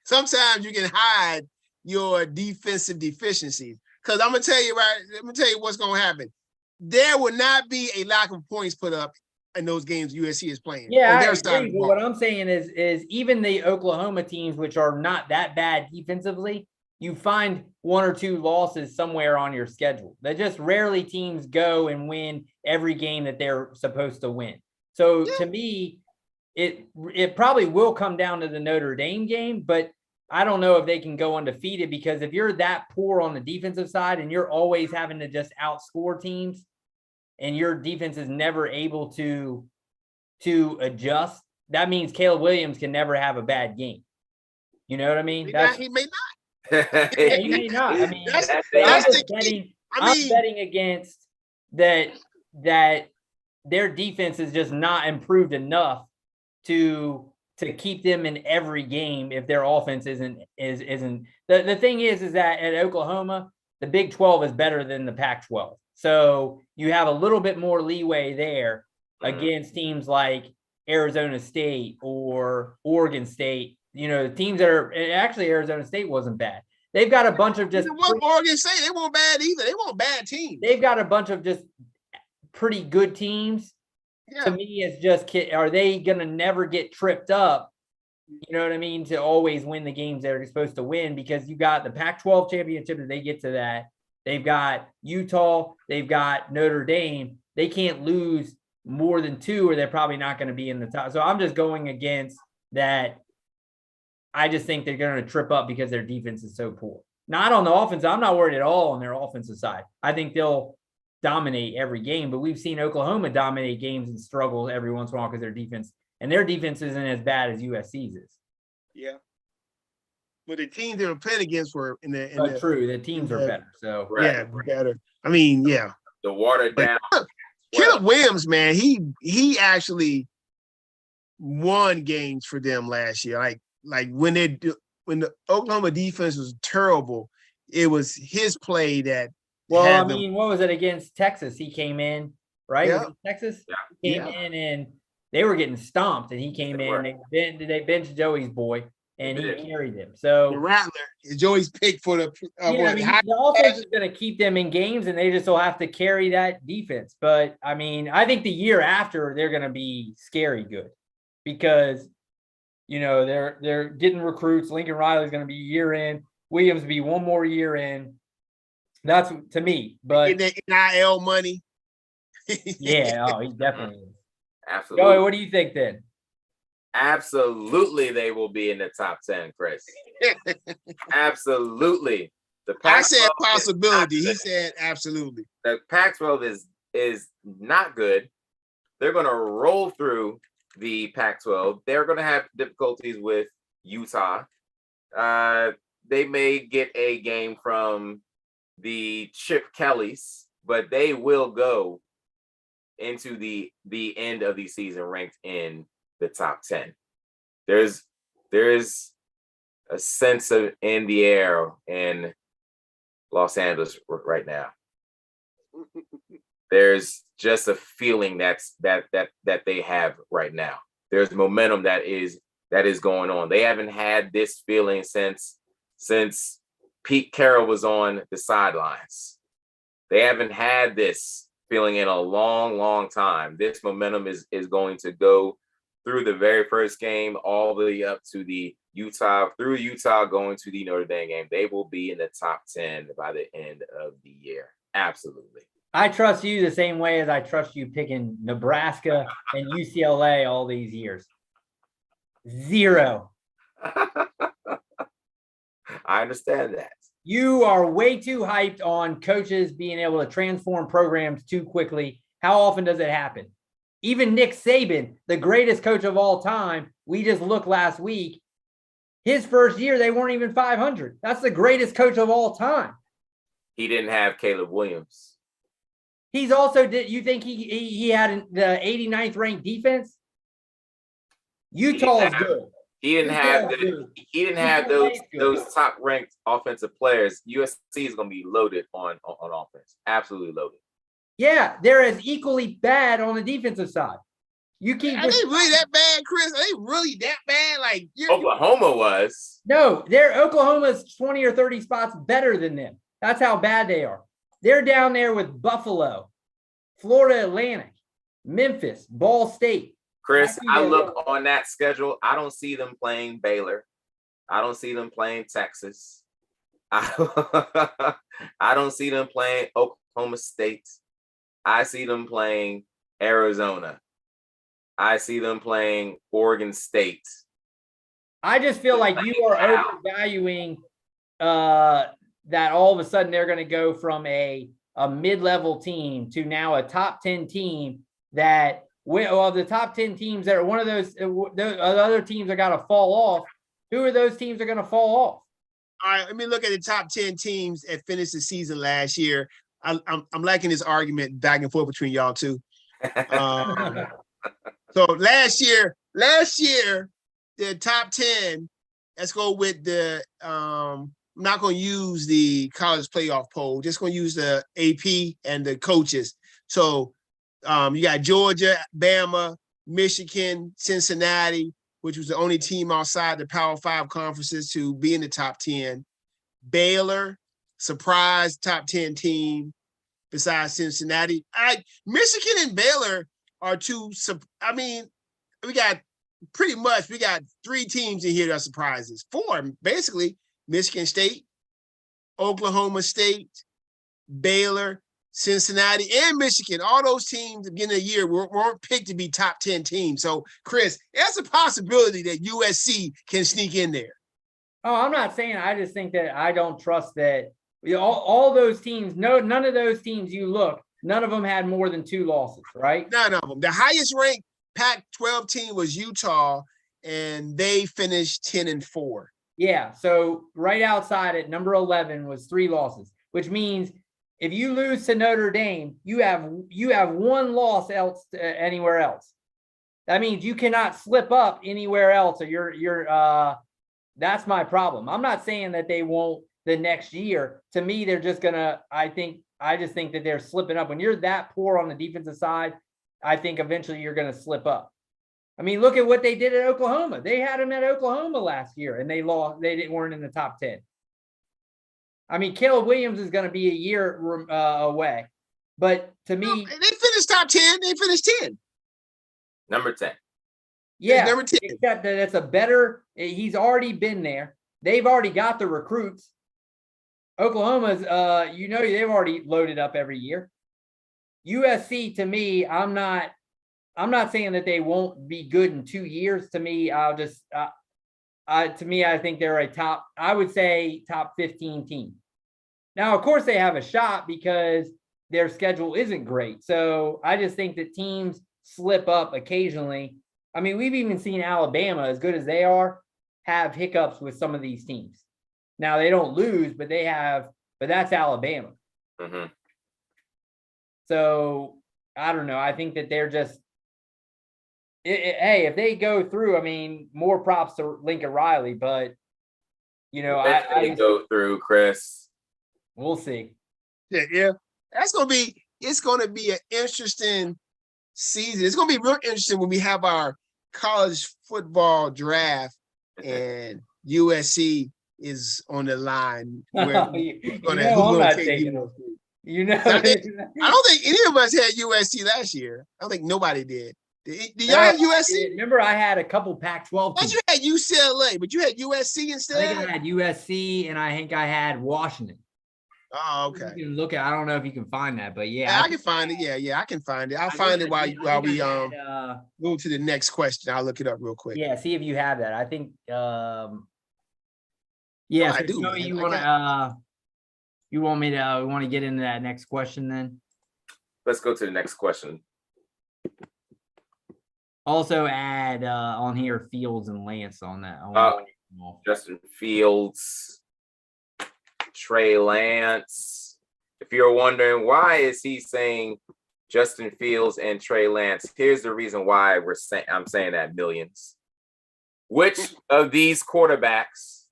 [SPEAKER 1] sometimes you can hide your defensive deficiencies. Because I'm gonna tell you what's gonna happen. There will not be a lack of points put up in those games USC is playing.
[SPEAKER 3] Yeah, I agree, but what I'm saying is even the Oklahoma teams, which are not that bad defensively, you find one or two losses somewhere on your schedule. That just rarely teams go and win every game that they're supposed to win. So to me, it probably will come down to the Notre Dame game, but I don't know if they can go undefeated, because if you're that poor on the defensive side and you're always having to just outscore teams and your defense is never able to adjust, that means Caleb Williams can never have a bad game. You know what I mean?
[SPEAKER 1] He may not.
[SPEAKER 3] He may not. I mean, I'm betting against that their defense is just not improved enough to keep them in every game if their offense isn't. The thing is that at Oklahoma, the Big 12 is better than the Pac-12. So you have a little bit more leeway there against teams like Arizona State or Oregon State. You know, teams that are actually, Arizona State wasn't bad. They've got a bunch of just
[SPEAKER 1] Oregon State. They weren't bad either. They weren't bad teams.
[SPEAKER 3] They've got a bunch of just pretty good teams. Yeah. To me, it's just, are they going to never get tripped up? You know what I mean? To always win the games they're supposed to win, because you got the Pac-12 championship. If they get to that, they've got Utah, they've got Notre Dame. They can't lose more than two, or they're probably not going to be in the top. So I'm just going against that. I just think they're going to trip up because their defense is so poor. Not on the offense. I'm not worried at all on their offensive side. I think they'll dominate every game, but we've seen Oklahoma dominate games and struggle every once in a while because their defense isn't as bad as USC's is.
[SPEAKER 1] Yeah. But the teams they were playing against were
[SPEAKER 3] true. The teams are better. So
[SPEAKER 1] better. I mean, yeah.
[SPEAKER 2] The watered down.
[SPEAKER 1] Caleb Williams, man, he actually won games for them last year. Like when the Oklahoma defense was terrible, it was his play that.
[SPEAKER 3] Well, I mean, what was it against Texas? He came in, right?
[SPEAKER 1] Yeah.
[SPEAKER 3] Texas? Yeah. He came in and they were getting stomped, and he came in. They benched Joey's boy, and he carried them. So
[SPEAKER 1] the Rattler is Joey's pick for the.
[SPEAKER 3] The offense is going to keep them in games, and they just will have to carry that defense. But I mean, I think the year after they're going to be scary good, because they're getting recruits. Lincoln Riley's going to be a year in. Williams will be one more year in. That's to me, but
[SPEAKER 1] the NIL money.
[SPEAKER 3] Yeah, he definitely is.
[SPEAKER 2] Absolutely.
[SPEAKER 3] Joey, what do you think then?
[SPEAKER 2] Absolutely, they will be in the top 10, Chris. Absolutely.
[SPEAKER 1] I said possibility. He said absolutely.
[SPEAKER 2] The Pac-12 is not good. They're going to roll through the Pac-12. They're going to have difficulties with Utah. They may get a game from the Chip Kellys, but they will go into the end of the season ranked in the top 10. There's a sense of in the air in Los Angeles right now. There's just a feeling that they have right now. There's momentum that is going on. They haven't had this feeling since Pete Carroll was on the sidelines. They haven't had this feeling in a long, long time. This momentum is going to go through the very first game all the way up to the Utah going to the Notre Dame game. They will be in the top 10 by the end of the year. Absolutely.
[SPEAKER 3] I trust you the same way as I trust you picking Nebraska and UCLA all these years. 0.
[SPEAKER 2] I understand that.
[SPEAKER 3] You are way too hyped on coaches being able to transform programs too quickly. How often does it happen? Even Nick Saban, the greatest coach of all time, we just looked last week. His first year, they weren't even 500. That's the greatest coach of all time.
[SPEAKER 2] He didn't have Caleb Williams.
[SPEAKER 3] He's also, you think he had the 89th ranked defense? Utah is good.
[SPEAKER 2] He didn't have those top ranked offensive players. USC is going to be loaded on offense. Absolutely loaded.
[SPEAKER 3] Yeah, they're as equally bad on the defensive side.
[SPEAKER 1] Are they really that bad, Chris? Are they really that bad? Like
[SPEAKER 2] Oklahoma was.
[SPEAKER 3] No, Oklahoma's 20 or 30 spots better than them. That's how bad they are. They're down there with Buffalo, Florida Atlantic, Memphis, Ball State.
[SPEAKER 2] Chris, I look on that schedule. I don't see them playing Baylor. I don't see them playing Texas. I don't see them playing Oklahoma State. I see them playing Arizona. I see them playing Oregon State.
[SPEAKER 3] I just feel like you are overvaluing that all of a sudden they're going to go from a mid-level team to now a top 10 team that the top 10 teams that are one of those other teams that got to fall off. Who are those teams that are going to fall off?
[SPEAKER 1] All right, let me look at the top 10 teams that finished the season last year. I'm liking this argument back and forth between y'all two. So last year, the top 10, let's go with the I'm not going to use the college playoff poll, just going to use the AP and the coaches. So you got Georgia, Bama, Michigan, Cincinnati, which was the only team outside the Power 5 conferences to be in the top 10. Baylor, surprise top 10 team besides Cincinnati. Michigan and Baylor are two. I mean, we got 3 teams in here that are surprises. 4, basically. Michigan State, Oklahoma State, Baylor, Cincinnati, and Michigan. All those teams at the beginning of the year weren't picked to be top 10 teams. So, Chris, there's a possibility that USC can sneak in there.
[SPEAKER 3] Oh, I'm not saying. I just think that I don't trust that all those teams. No, none of those teams you look, none of them had more than 2 losses, right?
[SPEAKER 1] None of them. The highest ranked Pac-12 team was Utah, and they finished 10-4.
[SPEAKER 3] Yeah, so right outside at number 11 was 3 losses, which means if you lose to Notre Dame, you have 1 loss anywhere else. That means you cannot slip up anywhere else, or you're that's my problem. I'm not saying that they won't the next year. To me, they're just gonna. I just think that they're slipping up. When you're that poor on the defensive side, I think eventually you're gonna slip up. I mean, look at what they did at Oklahoma. They had them at Oklahoma last year, and they lost. They weren't in the top 10. I mean, Caleb Williams is going to be a year away. But to me,
[SPEAKER 1] they finished top 10. They finished 10.
[SPEAKER 2] Number 10.
[SPEAKER 3] Yeah,
[SPEAKER 1] number 10.
[SPEAKER 3] Except that it's a better. He's already been there. They've already got the recruits. Oklahoma's, they've already loaded up every year. USC, to me, I'm not saying that they won't be good in 2 years. To me, I think they're a top 15 team. Now, of course, they have a shot because their schedule isn't great. So I just think that teams slip up occasionally. I mean, we've even seen Alabama, as good as they are, have hiccups with some of these teams. Now, they don't lose, but that's Alabama.
[SPEAKER 2] Mm-hmm.
[SPEAKER 3] So I don't know. I think that they're just, hey, if they go through, I mean, more props to Lincoln Riley, but
[SPEAKER 2] I go through, Chris.
[SPEAKER 3] We'll see.
[SPEAKER 1] Yeah. It's gonna be an interesting season. It's gonna be real interesting when we have our college football draft and USC is on the line. Where who's gonna take USC? I don't think any of us had USC last year. I don't think nobody did. Did y'all have USC?
[SPEAKER 3] Remember, I had a couple Pac-12 teams.
[SPEAKER 1] You had UCLA, but you had USC instead?
[SPEAKER 3] I think I had USC, and I think I had Washington.
[SPEAKER 1] Oh, okay.
[SPEAKER 3] You can look at. I don't know if you can find that, but yeah,
[SPEAKER 1] I can find it. Yeah, I can find it. I'll find it while we go to the next question. I'll look it up real quick.
[SPEAKER 3] Yeah, see if you have that. I think. Yeah,
[SPEAKER 1] No,
[SPEAKER 3] so
[SPEAKER 1] I do.
[SPEAKER 3] Joey, you want to? You want me to? We want to get into that next question then.
[SPEAKER 2] Let's go to the next question.
[SPEAKER 3] Also add on here Fields and Lance on that.
[SPEAKER 2] Justin Fields, Trey Lance. If you're wondering why is he saying Justin Fields and Trey Lance, here's the reason why I'm saying that, millions. Which of these quarterbacks,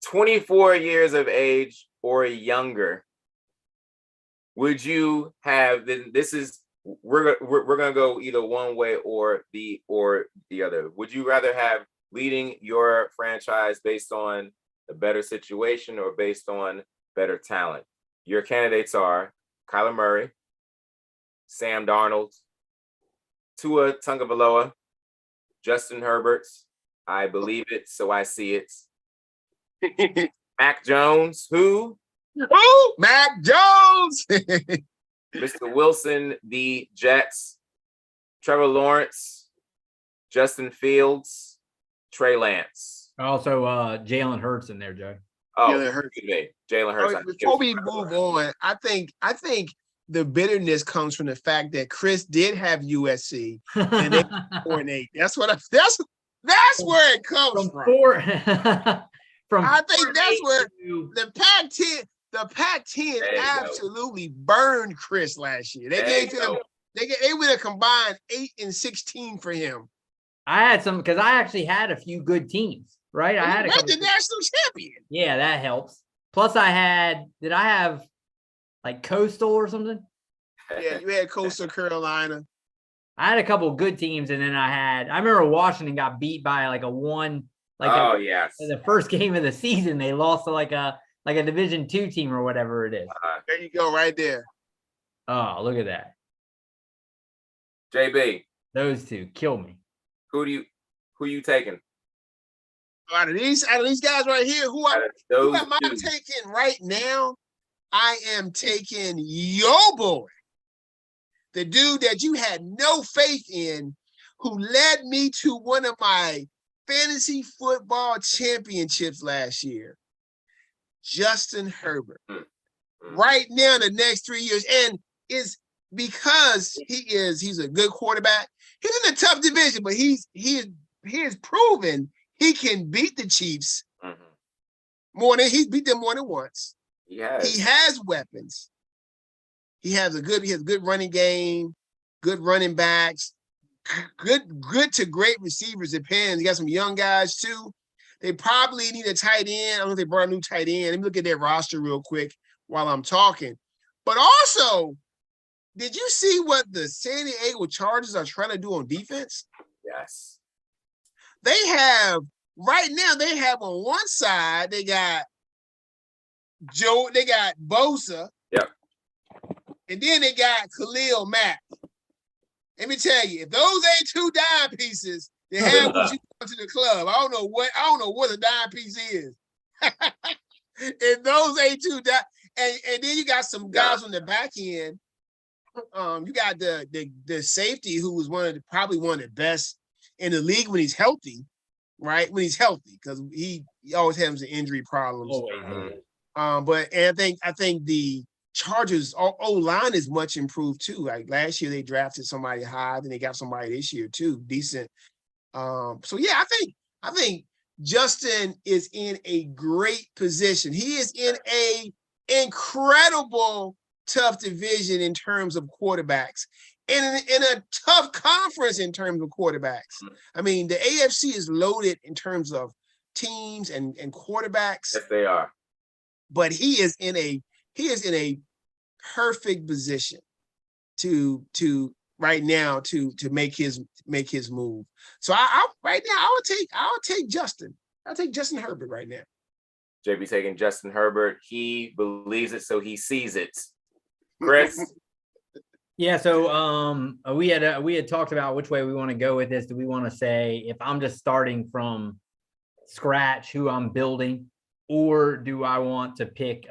[SPEAKER 2] 24 years of age or younger, would you have? This is we're gonna go either one way or the other. Would you rather have leading your franchise based on a better situation or based on better talent? Your candidates are Kyler Murray, Sam Darnold, Tua Tagovailoa, Justin Herbert. I believe it, so I see it. Mac Jones, who?
[SPEAKER 1] Oh, Mac Jones.
[SPEAKER 2] Mr. Wilson, the Jets, Trevor Lawrence, Justin Fields, Trey Lance.
[SPEAKER 3] Also, Jalen Hurts in there, Joe.
[SPEAKER 2] Oh, Jalen Hurts. Jalen Hurts.
[SPEAKER 1] Before we move on, I think the bitterness comes from the fact that Chris did have USC and they 4-8. That's where it comes from. I think that's where the Pac-10 absolutely burned Chris last year. They gave him they would have combined 8 and 16 for him.
[SPEAKER 3] I had some because I actually had a few good teams, right? I had
[SPEAKER 1] the national champion.
[SPEAKER 3] Yeah, that helps. Plus, did I have like Coastal or something?
[SPEAKER 1] Yeah, you had Coastal Carolina.
[SPEAKER 3] I had a couple of good teams, and then I remember Washington got beat by like a one.
[SPEAKER 2] Yes.
[SPEAKER 3] In the first game of the season, they lost to like a Division II team or whatever it is.
[SPEAKER 1] There you go, right there.
[SPEAKER 3] Oh, look at that.
[SPEAKER 2] JB.
[SPEAKER 3] Those two kill me.
[SPEAKER 2] Who you taking?
[SPEAKER 1] Out of these guys right here, who am I taking right now? I am taking yo boy, the dude that you had no faith in, who led me to one of my fantasy football championships last year, Justin Herbert. Right now, the next 3 years, and is because he's a good quarterback. He's in a tough division, but he has proven he can beat the Chiefs he's beat them more than once. He has weapons. He has a good running game, good running backs, good to great receivers. Depends. He got some young guys too. They probably need a tight end. I don't know if they brought a new tight end. Let me look at their roster real quick while I'm talking. But also, did you see what the San Diego Chargers are trying to do on defense?
[SPEAKER 2] Yes.
[SPEAKER 1] They have on one side, they got Bosa.
[SPEAKER 2] Yep.
[SPEAKER 1] And then they got Khalil Mack. Let me tell you, if those ain't two dime pieces, they have what you come to the club. I don't know what a dime piece is. If those ain't two dime, and then you got some guys on the back end. You got the safety who was probably one of the best in the league when he's healthy, right? When he's healthy, because he always has some injury problems. But I think the Chargers O-line is much improved too. Like last year they drafted somebody high, then they got somebody this year too, decent. So yeah, I think Justin is in a great position. He is in a incredible tough division in terms of quarterbacks, and in a tough conference in terms of quarterbacks. I mean, the AFC is loaded in terms of teams and quarterbacks.
[SPEAKER 2] Yes, they are.
[SPEAKER 1] But he is in a perfect position to right now to make his move. So I would take Justin. I'll take Justin Herbert right now.
[SPEAKER 2] JB taking Justin Herbert. He believes it, so he sees it. Chris.
[SPEAKER 3] Yeah, so we had talked about which way we want to go with this. Do we want to say if I'm just starting from scratch who I'm building, or do I want to pick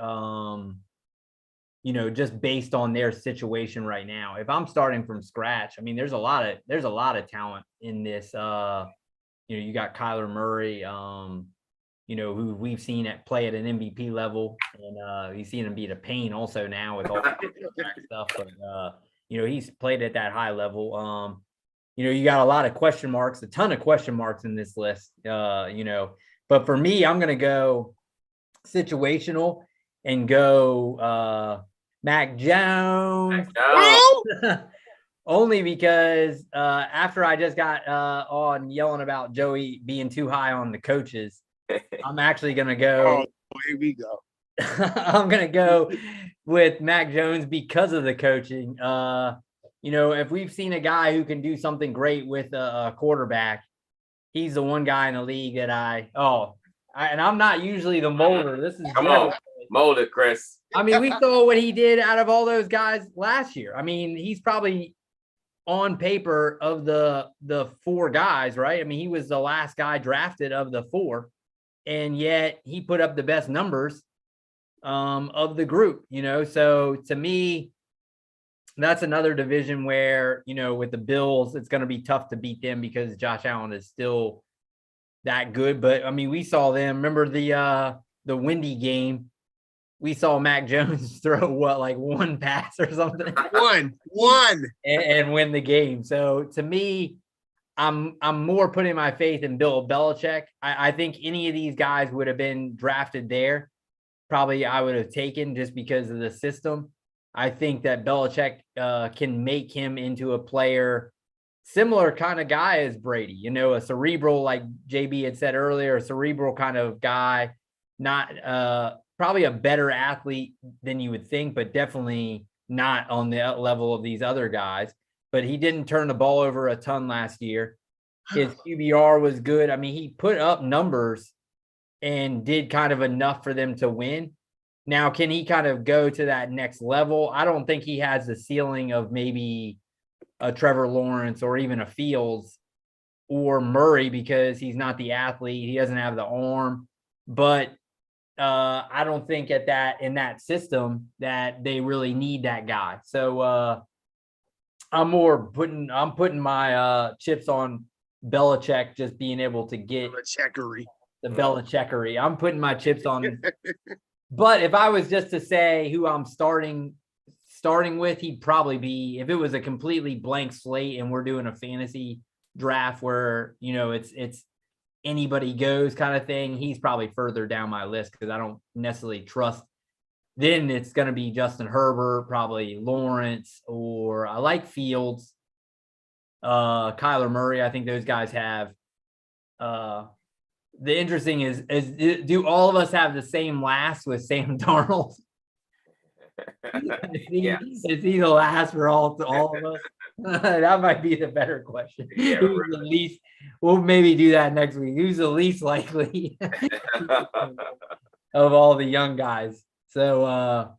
[SPEAKER 3] just based on their situation right now. If I'm starting from scratch, I mean, there's a lot of talent in this. You got Kyler Murray, who we've seen play at an MVP level, and we've seen him be a pain also now with all that stuff. But he's played at that high level. You got a lot of question marks, a ton of question marks in this list. But for me, I'm gonna go situational and go Mac Jones. Only because after I just got on yelling about Joey being too high on the coaches, I'm actually going to go.
[SPEAKER 1] Oh, here we go.
[SPEAKER 3] I'm going to go with Mac Jones because of the coaching. If we've seen a guy who can do something great with a quarterback, he's the one guy in the league that and I'm not usually the molder. This is
[SPEAKER 2] come on, mold it, Chris.
[SPEAKER 3] I mean, we saw what he did out of all those guys last year. I mean, he's probably on paper of the four guys, right? I mean, he was the last guy drafted of the four, and yet he put up the best numbers of the group, So to me, that's another division where, with the Bills, it's going to be tough to beat them because Josh Allen is still that good. But I mean, we saw them. Remember the windy game? We saw Mac Jones throw one pass or something.
[SPEAKER 1] One.
[SPEAKER 3] And win the game. So to me, I'm more putting my faith in Bill Belichick. I think any of these guys would have been drafted there. Probably I would have taken just because of the system. I think that Belichick can make him into a player, similar kind of guy as Brady, a cerebral, like JB had said earlier, a cerebral kind of guy, not probably a better athlete than you would think, but definitely not on the level of these other guys. But he didn't turn the ball over a ton last year. His QBR was good. I mean, he put up numbers and did kind of enough for them to win. Now, can he kind of go to that next level? I don't think he has the ceiling of maybe a Trevor Lawrence or even a Fields or Murray because he's not the athlete. He doesn't have the arm. But I don't think in that system that they really need that guy. So I'm putting my chips on Belichick just being able to get the Belichickery. I'm putting my chips on. But if I was just to say who I'm starting with, he'd probably be, if it was a completely blank slate and we're doing a fantasy draft where, it's anybody goes kind of thing, he's probably further down my list because I don't necessarily trust. Then it's going to be Justin Herbert, probably Lawrence, or I like Fields, Kyler Murray. I think those guys have. The interesting is do all of us have the same last with Sam Darnold? Is he the last for all of us? That might be the better question.
[SPEAKER 2] Yeah,
[SPEAKER 3] Who's the least? We'll maybe do that next week. Who's the least likely of all the young guys? So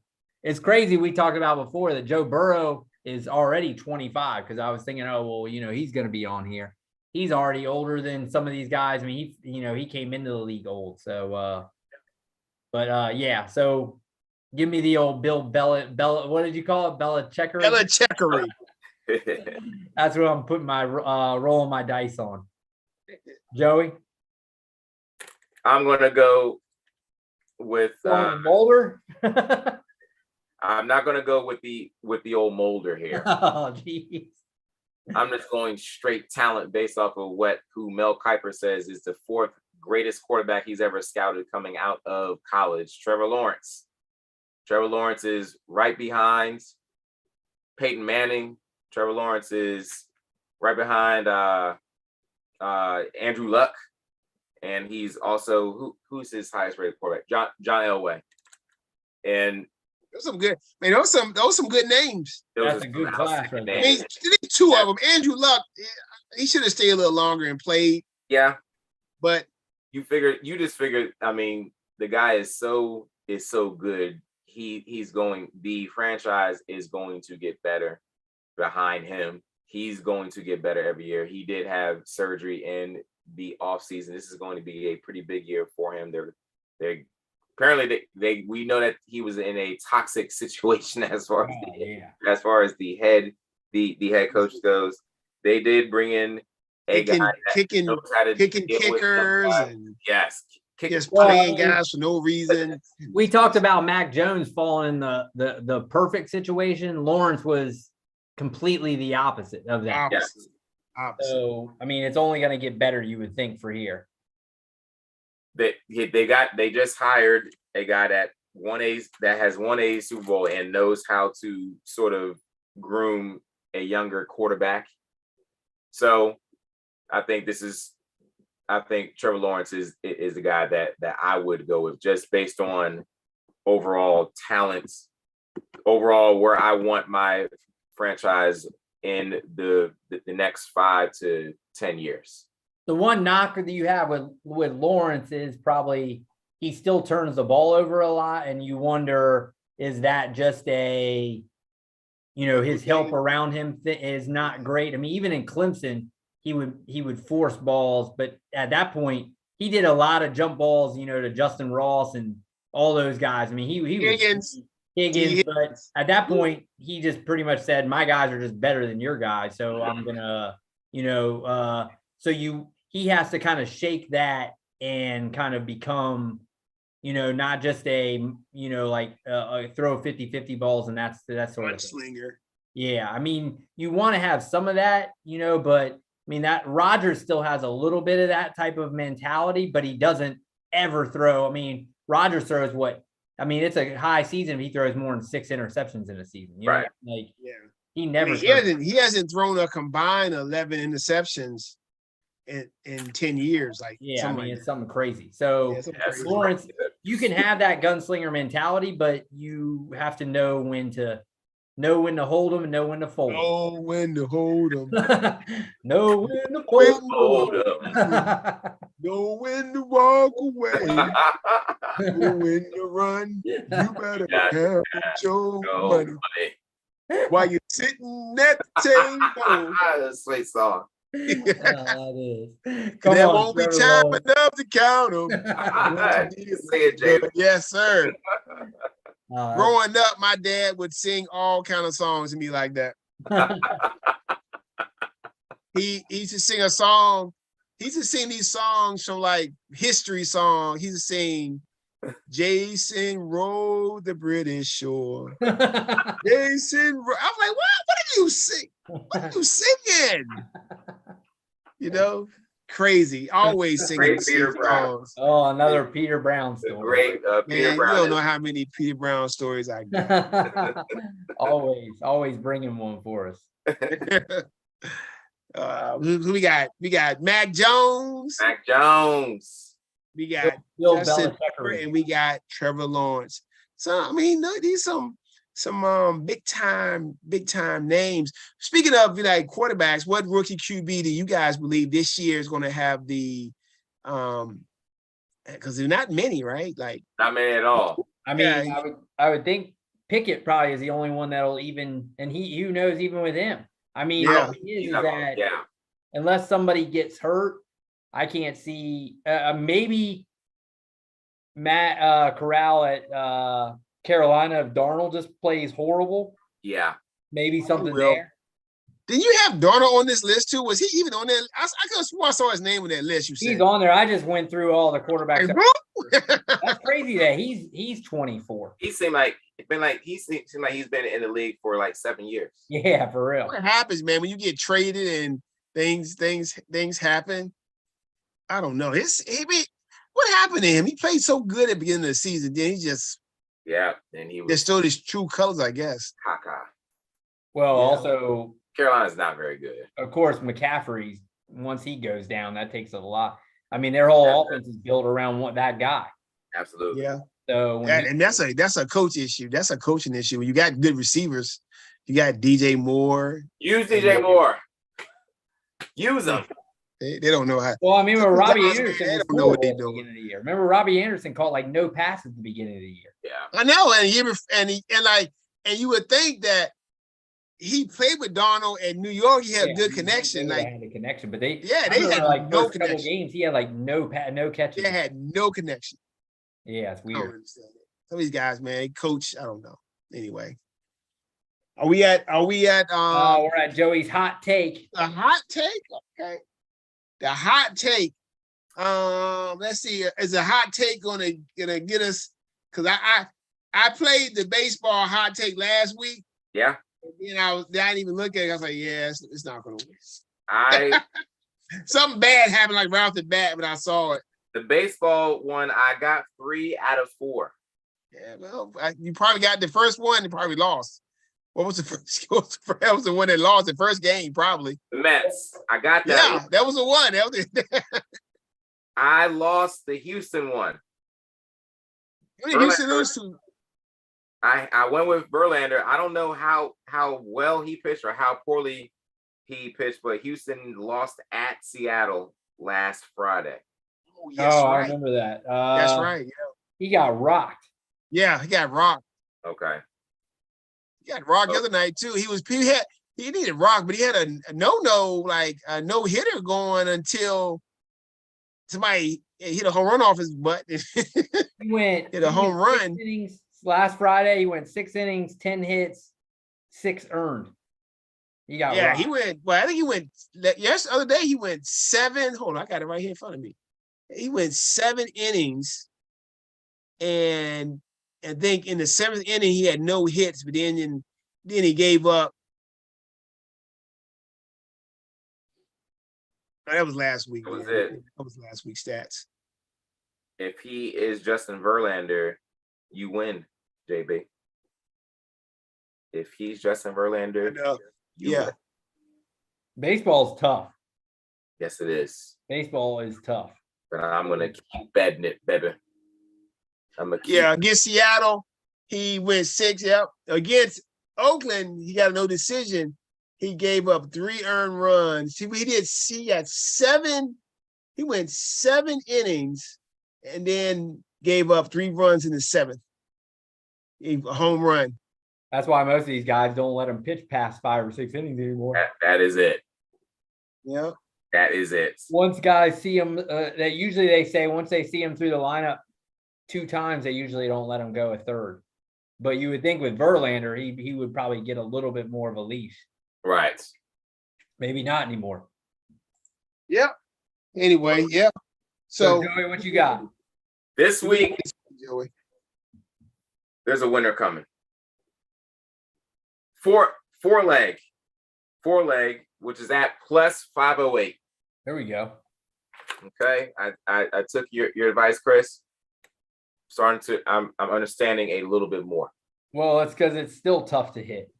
[SPEAKER 3] it's crazy. We talked about before that Joe Burrow is already 25 because I was thinking, he's going to be on here. He's already older than some of these guys. I mean, he came into the league old. So, yeah. So give me the old Bill Bella. What did you call it? Belichickery?
[SPEAKER 1] Belichickery.
[SPEAKER 3] That's what I'm putting my rolling my dice on. Joey?
[SPEAKER 2] I'm going to go with
[SPEAKER 3] Mulder.
[SPEAKER 2] I'm not going to go with the old Mulder here.
[SPEAKER 3] Oh, geez.
[SPEAKER 2] I'm just going straight talent based off of who Mel Kiper says is the fourth greatest quarterback he's ever scouted coming out of college, Trevor Lawrence. Trevor Lawrence is right behind Peyton Manning. Trevor Lawrence is right behind Andrew Luck. And he's also, who's his highest rated quarterback? John Elway. And
[SPEAKER 1] those some good, man. Those some good names.
[SPEAKER 3] That's a good class right there.
[SPEAKER 1] I mean, two of them. Andrew Luck, he should have stayed a little longer and played.
[SPEAKER 2] Yeah,
[SPEAKER 1] but
[SPEAKER 2] you just figured. I mean, the guy is so good. The franchise is going to get better behind him. He's going to get better every year. He did have surgery in the offseason. This is going to be a pretty big year for him. They're apparently we know that he was in a toxic situation as far as the head coach goes. They did bring in a guy
[SPEAKER 1] kicking kickers and just playing guys for no reason.
[SPEAKER 3] We talked about Mac Jones falling in the perfect situation. Lawrence was completely the opposite of that.
[SPEAKER 1] Opposite.
[SPEAKER 3] So I mean, it's only going to get better, you would think, for here.
[SPEAKER 2] They just hired a guy that has won a Super Bowl and knows how to sort of groom a younger quarterback. So I think Trevor Lawrence is the guy that I would go with, just based on overall talents, overall where I want my franchise in the next 5 to 10 years.
[SPEAKER 3] The one knocker that you have with Lawrence is probably he still turns the ball over a lot, and you wonder, is that just his help around him is not great. I mean, even in Clemson, he would force balls, but at that point, he did a lot of jump balls, to Justin Ross and all those guys. I mean, he was Higgins, but at that point, he just pretty much said, my guys are just better than your guys, so I'm gonna, he has to kind of shake that and kind of become, not just a throw 50-50 balls and that's sort of
[SPEAKER 1] slinger.
[SPEAKER 3] Yeah, I mean, you want to have some of that, but I mean that Rodgers still has a little bit of that type of mentality, but he doesn't ever throw. I mean, Rodgers throws it's a high season if he throws more than 6 interceptions in a season.
[SPEAKER 2] Right.
[SPEAKER 3] He never.
[SPEAKER 1] He hasn't thrown a combined 11 interceptions in 10 years.
[SPEAKER 3] It's something crazy. So Lawrence, you can have that gunslinger mentality, but you have to know when to hold them and know when to fold.
[SPEAKER 1] Know when to hold them.
[SPEAKER 3] Know when to fold
[SPEAKER 1] them. Know when to walk away. Know when to run. You better have your money. While you're sitting at the table.
[SPEAKER 2] That's a sweet song.
[SPEAKER 3] That
[SPEAKER 1] won't be time enough to count them.
[SPEAKER 2] You say it, Jay.
[SPEAKER 1] Yes, sir. Growing up, my dad would sing all kind of songs to me like that. He used to sing a song. He used to sing these songs from like history songs. He used to sing Jason rode the British shore. Jason, I was like, what are you sing? What are you singing? Crazy. Always singing
[SPEAKER 2] Peter Brown.
[SPEAKER 3] Oh, another Peter Brown story.
[SPEAKER 2] Great Peter Brown.
[SPEAKER 1] You don't know how many Peter Brown stories I got.
[SPEAKER 3] always bringing one for us.
[SPEAKER 1] Who we got? We got Mac Jones. We got Justin Herbert, and we got Trevor Lawrence. So I mean, these some big time names. Speaking of quarterbacks, what rookie QB do you guys believe this year is going to have the because there's not many, right?
[SPEAKER 2] Not many at all.
[SPEAKER 3] I mean, I would think Pickett probably is the only one that'll even, and who knows even with him. I mean, the thing is that unless somebody gets hurt, I can't see maybe Matt Corral at Carolina, if Darnold just plays horrible.
[SPEAKER 2] Yeah.
[SPEAKER 3] Maybe something there.
[SPEAKER 1] Did you have Darnold on this list too? Was he even on that? I could have sworn I saw his name on that list.
[SPEAKER 3] He's on there. I just went through all the quarterbacks. That's crazy that he's 24.
[SPEAKER 2] He seemed like he's been in the league for like 7 years.
[SPEAKER 3] Yeah, for real.
[SPEAKER 1] What happens, man, when you get traded and things happen? I don't know. What happened to him? He played so good at the beginning of the season. Then he just
[SPEAKER 2] and he was
[SPEAKER 1] still his true colors, I guess.
[SPEAKER 3] Well, also
[SPEAKER 2] Carolina's not very good.
[SPEAKER 3] Of course, McCaffrey, once he goes down, that takes a lot. I mean, their whole offense is built around that guy.
[SPEAKER 2] Absolutely.
[SPEAKER 1] Yeah.
[SPEAKER 3] So
[SPEAKER 1] that's a coach issue. That's a coaching issue. When you got good receivers, you got DJ Moore.
[SPEAKER 2] Use DJ Moore. Use them.
[SPEAKER 1] They don't know how.
[SPEAKER 3] Well, I mean, Robbie Anderson was cool at the beginning of the year. Remember, Robbie Anderson caught no passes at the beginning of the year.
[SPEAKER 2] Yeah,
[SPEAKER 1] I know, and you would think that he played with Darnold in New York. He had a good connection.
[SPEAKER 3] They had a connection, but they
[SPEAKER 1] had
[SPEAKER 3] no connection.
[SPEAKER 1] Games, he had no catches. They had no connection.
[SPEAKER 3] Yeah, it's
[SPEAKER 1] I don't
[SPEAKER 3] weird.
[SPEAKER 1] understand it. Some of these guys, man, coach, I don't know. Anyway. Are we at
[SPEAKER 3] We're at Joey's hot take.
[SPEAKER 1] the hot take? Okay. The hot take. Let's see. Is a hot take gonna get us? Because I played the baseball hot take last week.
[SPEAKER 2] Yeah.
[SPEAKER 1] And I didn't even look at it. I was like, yeah, it's not gonna
[SPEAKER 2] I
[SPEAKER 1] something bad happened like right off the bat when I saw it.
[SPEAKER 2] the baseball one, I got 3 out of 4.
[SPEAKER 1] Yeah, well, you probably got the first one and probably lost. What was the first? That was the one that lost the first game, probably.
[SPEAKER 2] The Mets. I got that.
[SPEAKER 1] Yeah, that was the one. That was
[SPEAKER 2] I lost the Houston one.
[SPEAKER 1] Houston lose to.
[SPEAKER 2] I went with Verlander. I don't know how well he pitched or how poorly he pitched, but Houston lost at Seattle last Friday.
[SPEAKER 1] Oh, yes,
[SPEAKER 3] I
[SPEAKER 1] right.
[SPEAKER 3] remember that.
[SPEAKER 1] That's right. Yeah.
[SPEAKER 3] He got rocked.
[SPEAKER 1] Yeah, he got rocked.
[SPEAKER 2] Okay.
[SPEAKER 1] He got rocked the other night too. He needed rock, but he had a no hitter going until somebody hit a home run off his butt.
[SPEAKER 3] He went
[SPEAKER 1] hit a home run.
[SPEAKER 3] Innings. Last Friday, he went 6 innings, 10 hits, 6 earned. He got rocked.
[SPEAKER 1] He went. Well, I think he went. Yes, the other day he went 7. Hold on, I got it right here in front of me. He went 7 innings, and I think in the 7th inning he had no hits, but then he gave up. Oh, that was last week.
[SPEAKER 2] That was
[SPEAKER 1] man.
[SPEAKER 2] it.
[SPEAKER 1] That was last week's stats.
[SPEAKER 2] If he is Justin Verlander, you win, JB. If he's Justin Verlander, you win.
[SPEAKER 3] Baseball's tough.
[SPEAKER 2] Yes, it is.
[SPEAKER 3] Baseball is tough.
[SPEAKER 2] But I'm gonna keep betting it, baby.
[SPEAKER 1] Against Seattle, he went 6. Yep. Against Oakland, he got a no decision. He gave up 3 earned runs. He had 7. He went 7 innings and then gave up 3 runs in the 7th. A home run.
[SPEAKER 3] That's why most of these guys don't let him pitch past 5 or 6 innings anymore.
[SPEAKER 2] That is it.
[SPEAKER 1] Yeah.
[SPEAKER 2] That is it.
[SPEAKER 1] Once guys see him, they say once they see him through the lineup 2 times, they usually don't let him go a third. But you would think with Verlander, he would probably get a little bit more of a leash.
[SPEAKER 2] Right.
[SPEAKER 1] Maybe not anymore. Yep. Anyway, yep. So
[SPEAKER 3] Joey, what you got?
[SPEAKER 2] This week,
[SPEAKER 1] Joey,
[SPEAKER 2] there's a winner coming. Four leg, which is at plus 508.
[SPEAKER 1] There we go.
[SPEAKER 2] Okay. I took your advice, Chris. I'm understanding a little bit more.
[SPEAKER 1] Well, that's because it's still tough to hit.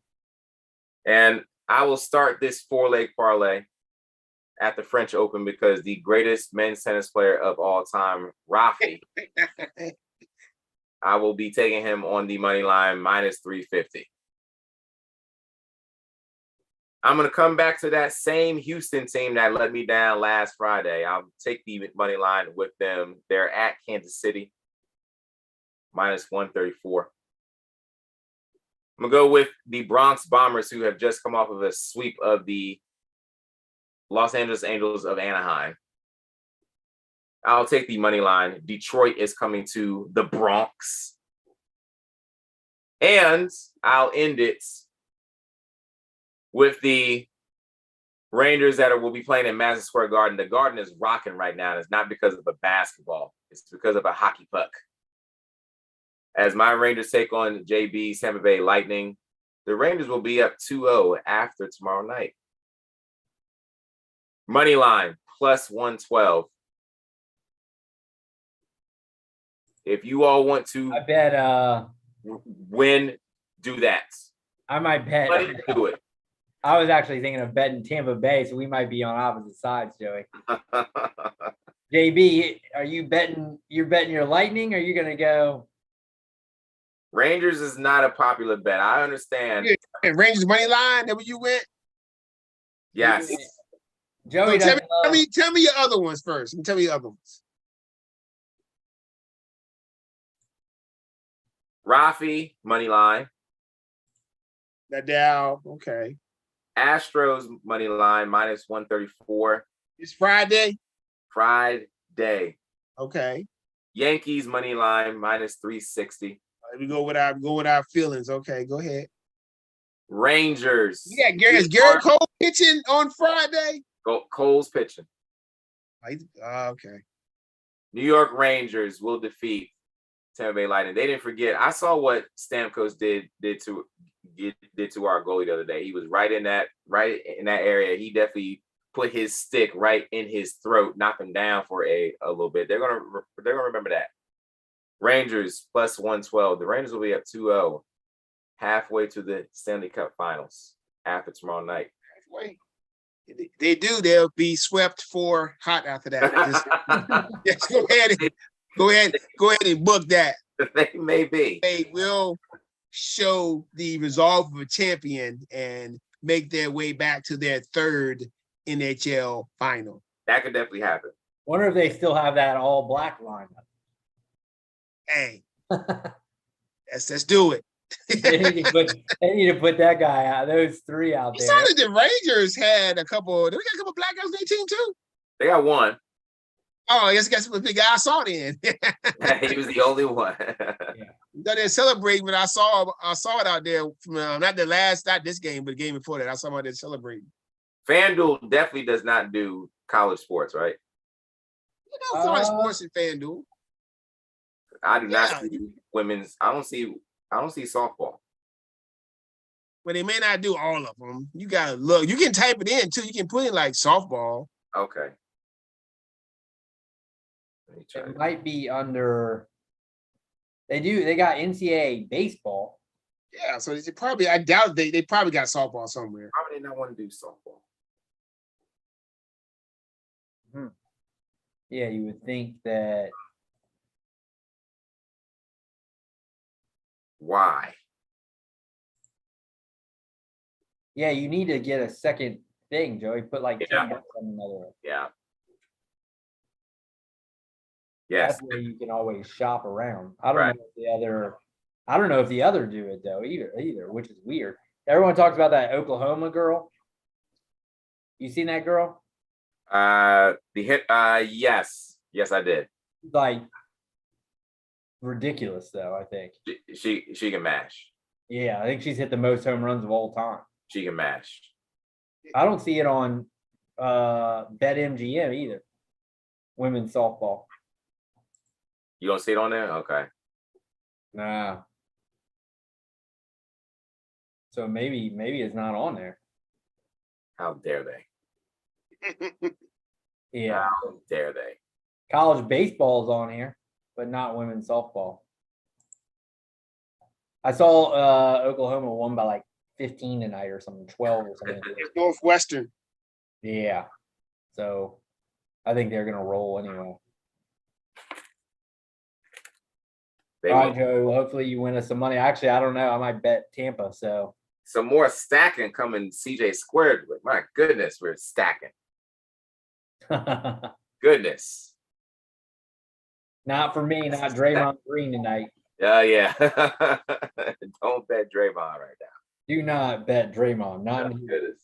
[SPEAKER 2] And I will start this 4-leg parlay at the French Open because the greatest men's tennis player of all time, Rafi, I will be taking him on the money line minus 350. I'm going to come back to that same Houston team that let me down last Friday. I'll take the money line with them. They're at Kansas City, minus 134. I'm going to go with the Bronx Bombers, who have just come off of a sweep of the Los Angeles Angels of Anaheim. I'll take the money line. Detroit is coming to the Bronx. And I'll end it with the Rangers that will be playing in Madison Square Garden. The Garden is rocking right now. And it's not because of a basketball. It's because of a hockey puck. As my Rangers take on JB's Tampa Bay Lightning, the Rangers will be up 2-0 after tomorrow night. Money line, plus 112. If you all want to win, do that.
[SPEAKER 1] I might bet.
[SPEAKER 2] Money, do it.
[SPEAKER 1] I was actually thinking of betting Tampa Bay, so we might be on opposite sides, Joey. JB, are you betting? You're betting your Lightning, or are you going to go?
[SPEAKER 2] Rangers is not a popular bet. I understand.
[SPEAKER 1] Yeah, Rangers money line. That what you went?
[SPEAKER 2] Yes.
[SPEAKER 1] Joey, so tell me your other ones first. Tell me your other ones.
[SPEAKER 2] Rafi money line.
[SPEAKER 1] Nadal. Okay.
[SPEAKER 2] Astros money line minus 134.
[SPEAKER 1] It's Friday.
[SPEAKER 2] Friday.
[SPEAKER 1] Okay.
[SPEAKER 2] Yankees money line -360.
[SPEAKER 1] We go with our feelings. Okay, go ahead.
[SPEAKER 2] Rangers.
[SPEAKER 1] Yeah, is Garrett Cole pitching on Friday?
[SPEAKER 2] Cole's pitching.
[SPEAKER 1] Okay.
[SPEAKER 2] New York Rangers will defeat Tampa Bay Lightning. They didn't forget. I saw what Stamkos did to our goalie the other day. He was right in that area. He definitely put his stick right in his throat, knocked him down for a little bit. They're gonna remember that. Rangers +112. The Rangers will be up 2-0, halfway to the Stanley Cup Finals after tomorrow night.
[SPEAKER 1] Halfway. They do. They'll be swept for hot after that. Just go ahead and book that.
[SPEAKER 2] They may be.
[SPEAKER 1] They will show the resolve of a champion and make their way back to their third NHL final.
[SPEAKER 2] That could definitely happen.
[SPEAKER 3] Wonder if they still have that all black lineup.
[SPEAKER 1] Hey, let's do it.
[SPEAKER 3] They need to put that guy out. Those three out there.
[SPEAKER 1] You saw that the Rangers had a couple. Did we get a couple black guys on their team too?
[SPEAKER 2] They got one.
[SPEAKER 1] Oh, I guess the big guy I saw then.
[SPEAKER 2] He was the only one.
[SPEAKER 1] They're celebrating, but I saw it out there from not this game, but the game before that. I saw them out there celebrating.
[SPEAKER 2] FanDuel definitely does not do college sports, right?
[SPEAKER 1] You know, college sports in FanDuel.
[SPEAKER 2] I do not see women's. I don't see softball.
[SPEAKER 1] But they may not do all of them. You gotta look. You can type it in too. You can put in like softball.
[SPEAKER 2] Okay.
[SPEAKER 3] It might be under. They got NCAA baseball.
[SPEAKER 1] Yeah, so they probably. I doubt they probably got softball somewhere.
[SPEAKER 2] Why would they not want to do softball?
[SPEAKER 3] Yeah, you would think that.
[SPEAKER 2] Why?
[SPEAKER 3] Yeah, you need to get a second thing, Joey. Put like $10 on another.
[SPEAKER 2] Yeah. Yes.
[SPEAKER 3] That's where you can always shop around. I don't know if the other do it though either, which is weird. Everyone talks about that Oklahoma girl. You seen that girl?
[SPEAKER 2] Yes, I did.
[SPEAKER 3] Like ridiculous though, I think.
[SPEAKER 2] She can mash.
[SPEAKER 3] Yeah, I think she's hit the most home runs of all time.
[SPEAKER 2] She can mash.
[SPEAKER 3] I don't see it on BetMGM either. Women's softball.
[SPEAKER 2] You don't see it on there? Okay.
[SPEAKER 3] Nah. So maybe it's not on there.
[SPEAKER 2] How dare they?
[SPEAKER 3] Yeah.
[SPEAKER 2] How dare they?
[SPEAKER 3] College baseball is on here, but not women's softball. I saw Oklahoma won by like 15 tonight or something, 12 or something.
[SPEAKER 1] It's Northwestern.
[SPEAKER 3] Yeah. So I think they're gonna roll anyway. All right, Joe. Well, hopefully you win us some money. Actually, I don't know. I might bet Tampa. So
[SPEAKER 2] some more stacking coming. CJ squared with. My goodness, we're stacking. Goodness.
[SPEAKER 3] Not for me. Not Draymond Green tonight.
[SPEAKER 2] Yeah. Don't bet Draymond right now.
[SPEAKER 3] Do not bet Draymond. Not
[SPEAKER 2] goodness.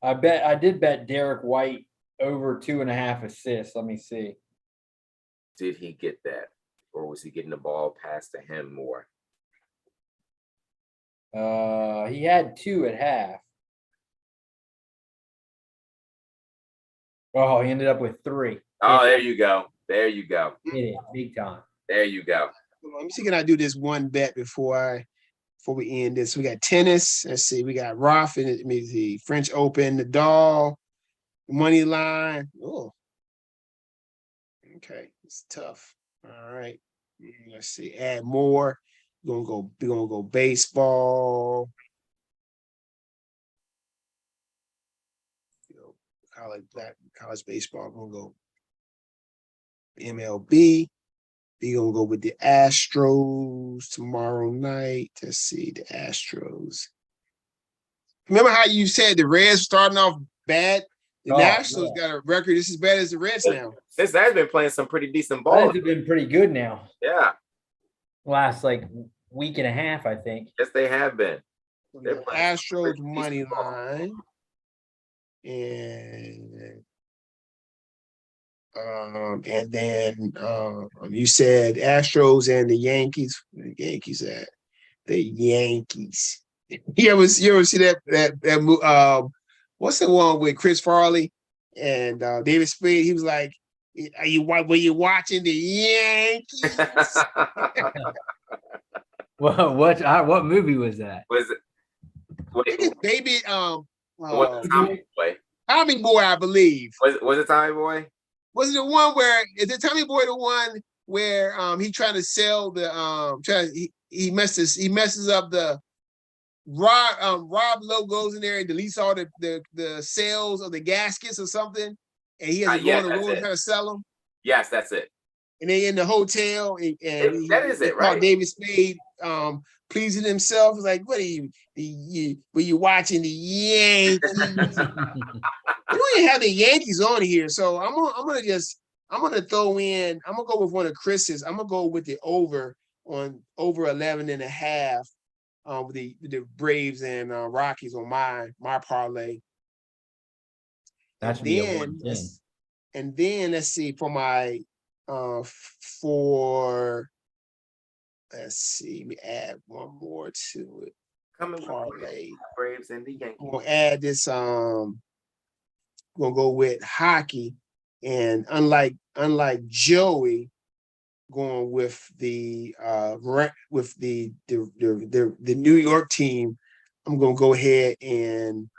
[SPEAKER 3] I did bet Derek White over 2.5 assists. Let me see.
[SPEAKER 2] Did he get that? Or was he getting the ball passed to him more?
[SPEAKER 3] He had 2 at half. Oh, he ended up with 3.
[SPEAKER 2] Oh, there you go. There you go.
[SPEAKER 3] Yeah, big time.
[SPEAKER 2] There you go.
[SPEAKER 1] Let me see, can I do this one bet before we end this? We got tennis. Let's see. We got Roth and the French Open, the Nadal, money line. Oh, okay. It's tough. All right. Let's see. Add more. We're gonna go baseball. College baseball. We're gonna go MLB. We're gonna go with the Astros tomorrow night. Let's see the Astros. Remember how you said the Reds starting off bad? The Nationals got a record just as bad as the Reds now.
[SPEAKER 2] This has been playing some pretty decent ball.
[SPEAKER 3] Reds have been pretty good now.
[SPEAKER 2] Yeah.
[SPEAKER 3] Last like week and a half, I think.
[SPEAKER 2] Yes, they have been.
[SPEAKER 1] Astros money line. And And then you said Astros and the Yankees. Where the Yankees at? The Yankees. You ever see that what's the one with Chris Farley and David Spade? He was like, were you watching the Yankees?
[SPEAKER 3] Well, what movie was that?
[SPEAKER 2] Was it? Wait,
[SPEAKER 1] Baby,
[SPEAKER 2] was it Tommy Boy?
[SPEAKER 1] Tommy Boy, I believe.
[SPEAKER 2] Was it Tommy Boy?
[SPEAKER 1] Was it the one where is it Tommy Boy the one where he trying to sell the he messes up the Rob Lowe goes in there and deletes all the sales of the gaskets or something, and he has to go on the road trying to sell them.
[SPEAKER 2] Yes, that's it.
[SPEAKER 1] And they in the hotel, and
[SPEAKER 2] that is it, right?
[SPEAKER 1] David Spade pleasing himself. It's like, what are you were you watching the Yankees? You don't even have the Yankees on here, so I'm gonna throw in. I'm gonna go with one of Chris's. I'm gonna go with the over 11.5. With the Braves and Rockies on my parlay.
[SPEAKER 3] That should be a 1-10.
[SPEAKER 1] And then let's see for my let's see, let me add one more to it. Parlay.
[SPEAKER 2] Braves and the Yankees.
[SPEAKER 1] I'm gonna add this. Gonna go with hockey, and unlike Joey, going with the New York team, I'm gonna go ahead and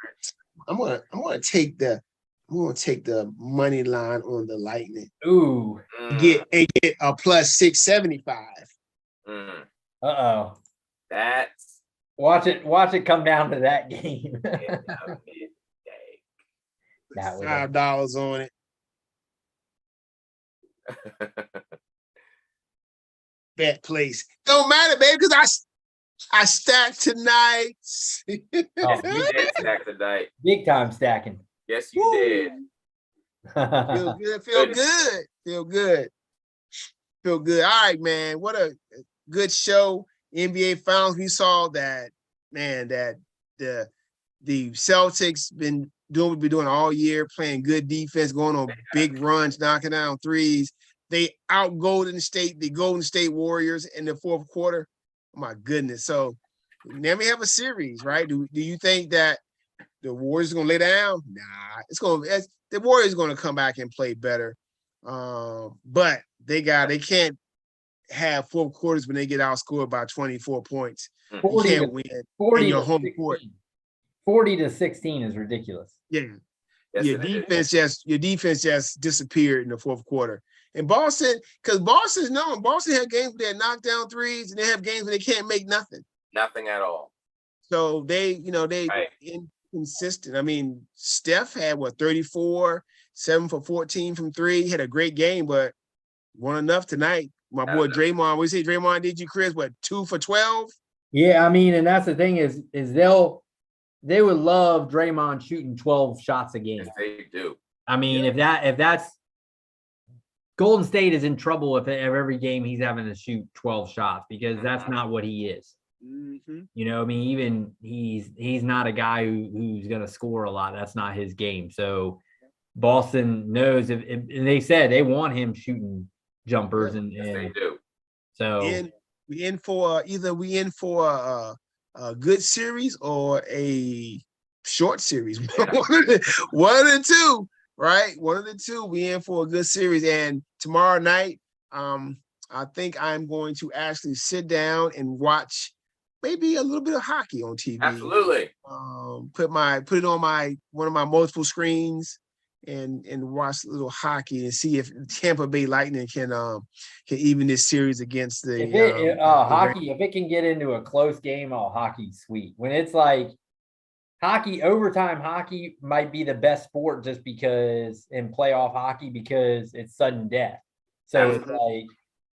[SPEAKER 1] I'm gonna take the money line on the Lightning.
[SPEAKER 3] Ooh,
[SPEAKER 1] Get a plus 675.
[SPEAKER 3] Uh-oh.
[SPEAKER 2] That's
[SPEAKER 3] Watch it come down to that game. That was
[SPEAKER 1] $5 on it. Bet place. Don't matter, baby, because I stacked tonight.
[SPEAKER 2] You did stack tonight.
[SPEAKER 3] Big time stacking.
[SPEAKER 2] Yes, you did.
[SPEAKER 1] Feel good. All right, man. What a good show. NBA Finals. We saw that, man, that the Celtics been doing what we've been doing all year, playing good defense, going on big runs, knocking down threes. They out Golden State Warriors in the fourth quarter. Oh my goodness. So now we have a series, right? Do you think that the Warriors are gonna lay down? Nah, the Warriors are gonna come back and play better. But they can't have fourth quarters when they get outscored by 24 points. You can't win in your home court.
[SPEAKER 3] 40-16 is ridiculous.
[SPEAKER 1] Yeah. Yes, your defense just disappeared in the fourth quarter. And Boston, because Boston's known. Boston have games where they knock down threes, and they have games where they can't make nothing.
[SPEAKER 2] Nothing at all.
[SPEAKER 1] So they inconsistent. I mean, Steph had 34, 7 for 14 from three. He had a great game, but wasn't enough tonight. My boy Draymond, we say Draymond did you, Chris, 2 for 12?
[SPEAKER 3] Yeah, I mean, and that's the thing is they would love Draymond shooting 12 shots a game.
[SPEAKER 2] Yes, they do.
[SPEAKER 3] I mean, if that's Golden State is in trouble if every game he's having to shoot 12 shots, because that's not what he is.
[SPEAKER 1] Mm-hmm.
[SPEAKER 3] You know, I mean, even he's not a guy who's going to score a lot. That's not his game. So Boston knows and they said they want him shooting jumpers, and
[SPEAKER 2] they do.
[SPEAKER 1] So we in for a good series or a short series. One and two, right? One of the two. We in for a good series. And tomorrow night, I think I'm going to actually sit down and watch maybe a little bit of hockey on TV.
[SPEAKER 2] Absolutely.
[SPEAKER 1] Put it on one of my multiple screens and watch a little hockey and see if Tampa Bay Lightning can even this series against the
[SPEAKER 3] hockey. If it can get into a close game, hockey's sweet. When it's like hockey, overtime hockey might be the best sport just because in playoff hockey, because it's sudden death. So it's like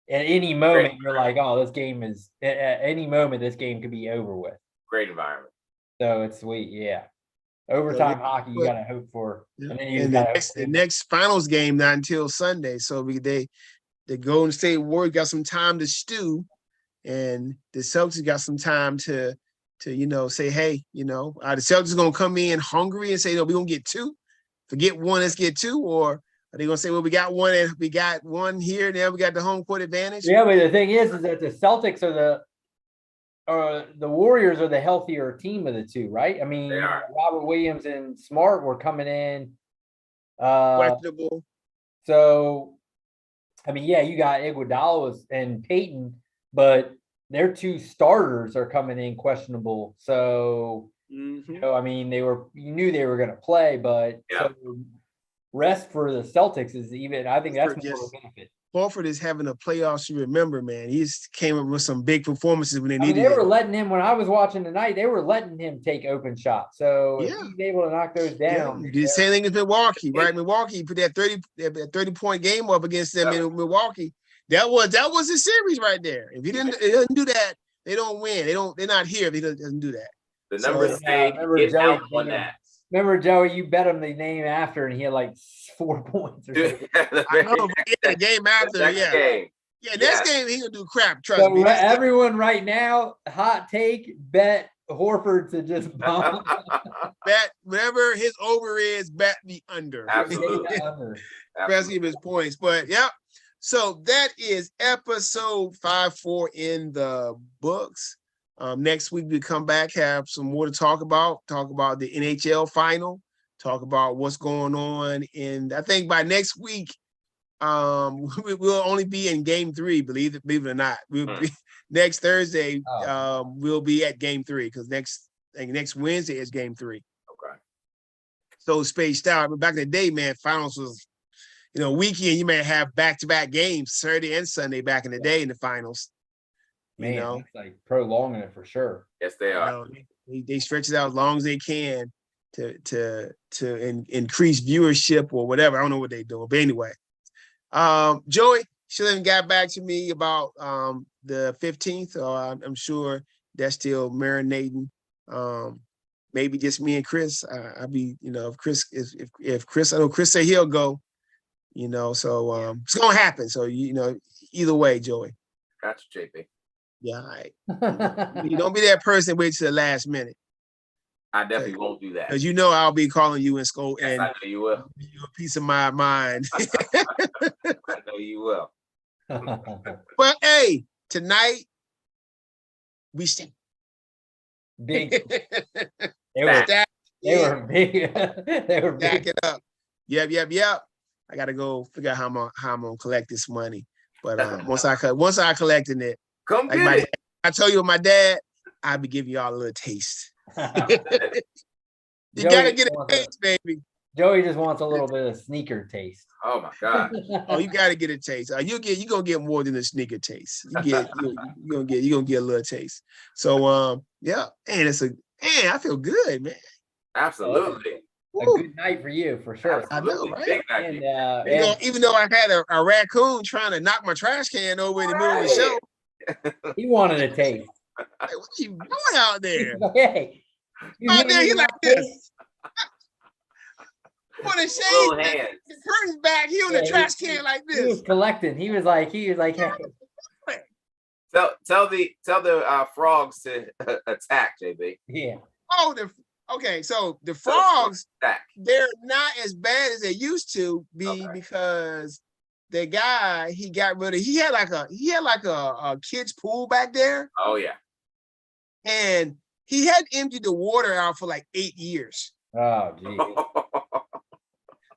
[SPEAKER 3] at any moment you're like, oh, this game is at any moment this game could be over with.
[SPEAKER 2] Great environment.
[SPEAKER 3] So it's sweet, yeah. Overtime hockey, you gotta hope for.
[SPEAKER 1] Yeah. And the next finals game not until Sunday. So the Golden State Warriors got some time to stew, and the Celtics got some time to say, hey, the Celtics gonna come in hungry and say, no, we're gonna get two. Forget one, let's get two, or Are they gonna say, well, we got one here, now we got the home court advantage?
[SPEAKER 3] Yeah, but the thing is that the Celtics are the Warriors are the healthier team of the two, right? I mean, Robert Williams and Smart were coming in.
[SPEAKER 1] Questionable.
[SPEAKER 3] So, I mean, yeah, you got Iguodala and Peyton, but their two starters are coming in questionable. So, I mean, you knew they were going to play, but so rest for the Celtics is even. I think that's more of a benefit.
[SPEAKER 1] Horford is having a playoffs you remember, man. He's came up with some big performances when they needed
[SPEAKER 3] They were letting him, when I was watching tonight, they were letting him take open shots. So if he's able to knock those down.
[SPEAKER 1] Yeah. The same thing as Milwaukee, right? Milwaukee put that 30-point game up against them in Milwaukee. That was the series right there. If he didn't do that, they don't win. They're not here if he doesn't do that.
[SPEAKER 2] The numbers say
[SPEAKER 3] remember, Joey, you bet him the name after, and he had like 4 points. Or something.
[SPEAKER 1] I know, the game after, next game he gonna do crap. Trust me.
[SPEAKER 3] Everyone right now, hot take, bet Horford to just bomb.
[SPEAKER 1] Bet whatever his over is, bet the under.
[SPEAKER 2] Absolutely.
[SPEAKER 1] Especially his points. But so that is episode 54 in the books. Next week we come back, have some more to talk about the NHL final, talk about what's going on. And I think by next week, we'll only be in game 3, believe it or not. We'll be next Thursday, we'll be at game 3 because next Wednesday is game 3.
[SPEAKER 2] Okay.
[SPEAKER 1] So spaced out. But back in the day, man, finals was, weekend, you may have back-to-back games, Saturday and Sunday back in the day in the finals.
[SPEAKER 3] Man, it's like prolonging it for sure.
[SPEAKER 2] Yes, they are.
[SPEAKER 1] They stretch it out as long as they can to increase viewership or whatever. I don't know what they're doing, but anyway. Joey still haven't got back to me about the 15th. I'm sure that's still marinating. Maybe just me and Chris. I'll be, if Chris, I know Chris said he'll go. So it's gonna happen. So either way, Joey.
[SPEAKER 2] Gotcha, JP.
[SPEAKER 1] Yeah, all right. You don't be that person wait till the last minute.
[SPEAKER 2] I definitely won't do that.
[SPEAKER 1] Because I'll be calling you and school and
[SPEAKER 2] I know you will.
[SPEAKER 1] Give you a piece of my mind.
[SPEAKER 2] I know you will.
[SPEAKER 1] But hey, tonight we stay
[SPEAKER 3] big. They were big. They were big.
[SPEAKER 1] Back it up. Yep. I gotta go figure out how I'm gonna collect this money. But once I collecting it,
[SPEAKER 2] come like get it.
[SPEAKER 1] I told you with my dad, I'll be giving y'all a little taste. You gotta get a taste, baby.
[SPEAKER 3] Joey just wants a little bit of sneaker taste.
[SPEAKER 2] Oh my God.
[SPEAKER 1] Oh, you gotta get a taste. You're gonna get more than a sneaker taste. You're gonna get a little taste. So and I feel good, man.
[SPEAKER 2] Absolutely.
[SPEAKER 3] A good night for you, for sure.
[SPEAKER 1] Absolutely. I know, right?
[SPEAKER 2] And,
[SPEAKER 1] even though I had a raccoon trying to knock my trash can over in the middle of the show.
[SPEAKER 3] He wanted a taste.
[SPEAKER 1] Hey, what you doing out there?
[SPEAKER 3] Hey,
[SPEAKER 1] out there, he's like this. Want to shave the curtains back? He on the trash can like this.
[SPEAKER 3] He was collecting. He was like, hey.
[SPEAKER 2] Tell the frogs to attack, JB.
[SPEAKER 3] Yeah.
[SPEAKER 1] Oh, okay. So the frogs, they're not as bad as they used to be because the guy he got rid of. He had like a kid's pool back there.
[SPEAKER 2] Oh yeah.
[SPEAKER 1] And he had emptied the water out for like 8 years.
[SPEAKER 3] Oh, geez.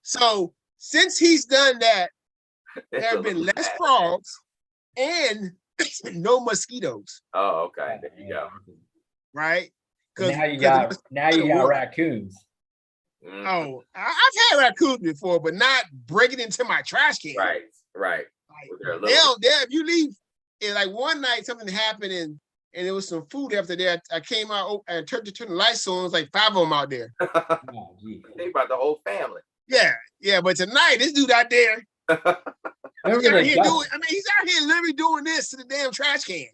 [SPEAKER 1] So since he's done that, there have been less frogs and no mosquitoes.
[SPEAKER 2] Oh, okay. There you go.
[SPEAKER 1] Right?
[SPEAKER 3] Now you got raccoons.
[SPEAKER 1] Oh, I've had raccoons before, but not breaking into my trash can.
[SPEAKER 2] Right.
[SPEAKER 1] Like, if you leave, and like one night something happened and there was some food after that. I came out and turned the lights on. It was like 5 of them out there.
[SPEAKER 2] Oh, they brought the whole family.
[SPEAKER 1] Yeah, but tonight this dude out there. He's out here literally doing this to the damn trash can.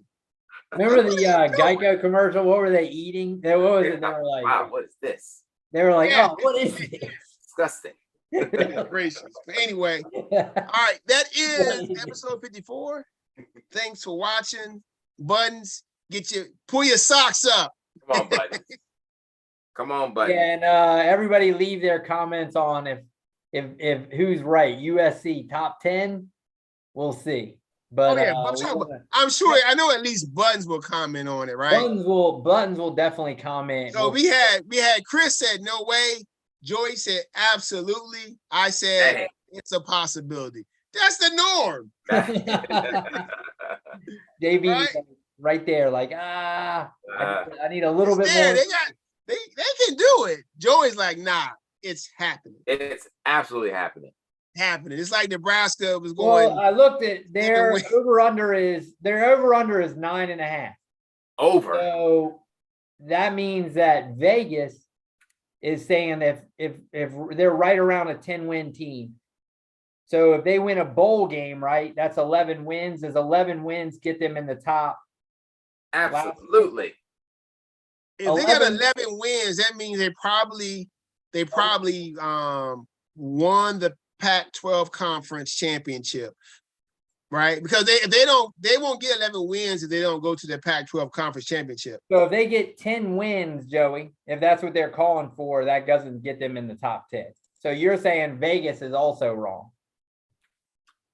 [SPEAKER 3] Remember the Geico commercial? What were they eating? What was it? They were like,
[SPEAKER 2] wow, what is this?
[SPEAKER 3] They were like, oh, what is this?
[SPEAKER 2] Disgusting.
[SPEAKER 1] Gracious. But anyway, all right, that is episode 54. Thanks for watching. Buttons, pull your socks up.
[SPEAKER 2] Come on, buddy.
[SPEAKER 3] Yeah, and everybody leave their comments on if who's right, USC top 10, we'll see. But
[SPEAKER 1] I'm sure I know at least Buttons will comment on it, right?
[SPEAKER 3] Buttons will definitely comment.
[SPEAKER 1] So we had Chris said no way. Joey said absolutely. I said it's a possibility. That's the norm.
[SPEAKER 3] JB right there, like I need a little bit more.
[SPEAKER 1] They can do it. Joey's like, nah, it's happening.
[SPEAKER 2] It's absolutely happening.
[SPEAKER 1] It's like Nebraska was going.
[SPEAKER 3] Well, I looked at their over under is 9.5.
[SPEAKER 2] Over.
[SPEAKER 3] So that means that Vegas is saying if they're right around a 10-win team. So if they win a bowl game, right, that's 11 wins. Does 11 wins get them in the top?
[SPEAKER 2] Absolutely.
[SPEAKER 1] If they got 11 wins, that means they probably won the Pac-12 conference championship, right? Because they won't get 11 wins if they don't go to the Pac-12 conference championship.
[SPEAKER 3] So if they get 10 wins, Joey, if that's what they're calling for, that doesn't get them in the top 10. So you're saying Vegas is also wrong.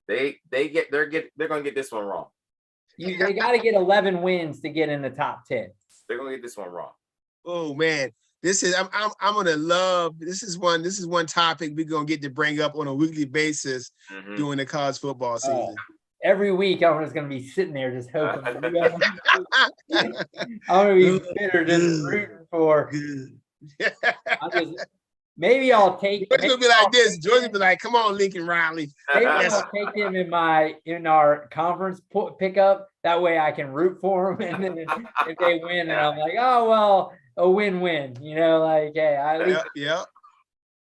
[SPEAKER 2] They're gonna get this one wrong.
[SPEAKER 3] They got to get 11 wins to get in the top 10.
[SPEAKER 2] They're gonna get this one wrong.
[SPEAKER 1] Oh man. I'm gonna love this is one topic we're gonna get to bring up on a weekly basis during the college football season.
[SPEAKER 3] Every week I'm just gonna be sitting there just hoping. I'm gonna be bitter just rooting for. Maybe I'll take.
[SPEAKER 1] George will be like this. George will be like, "Come on, Lincoln Riley."
[SPEAKER 3] Maybe I'll take him in our conference pickup. That way I can root for them, and then if they win, and I'm like, oh well, a win-win. Like, hey,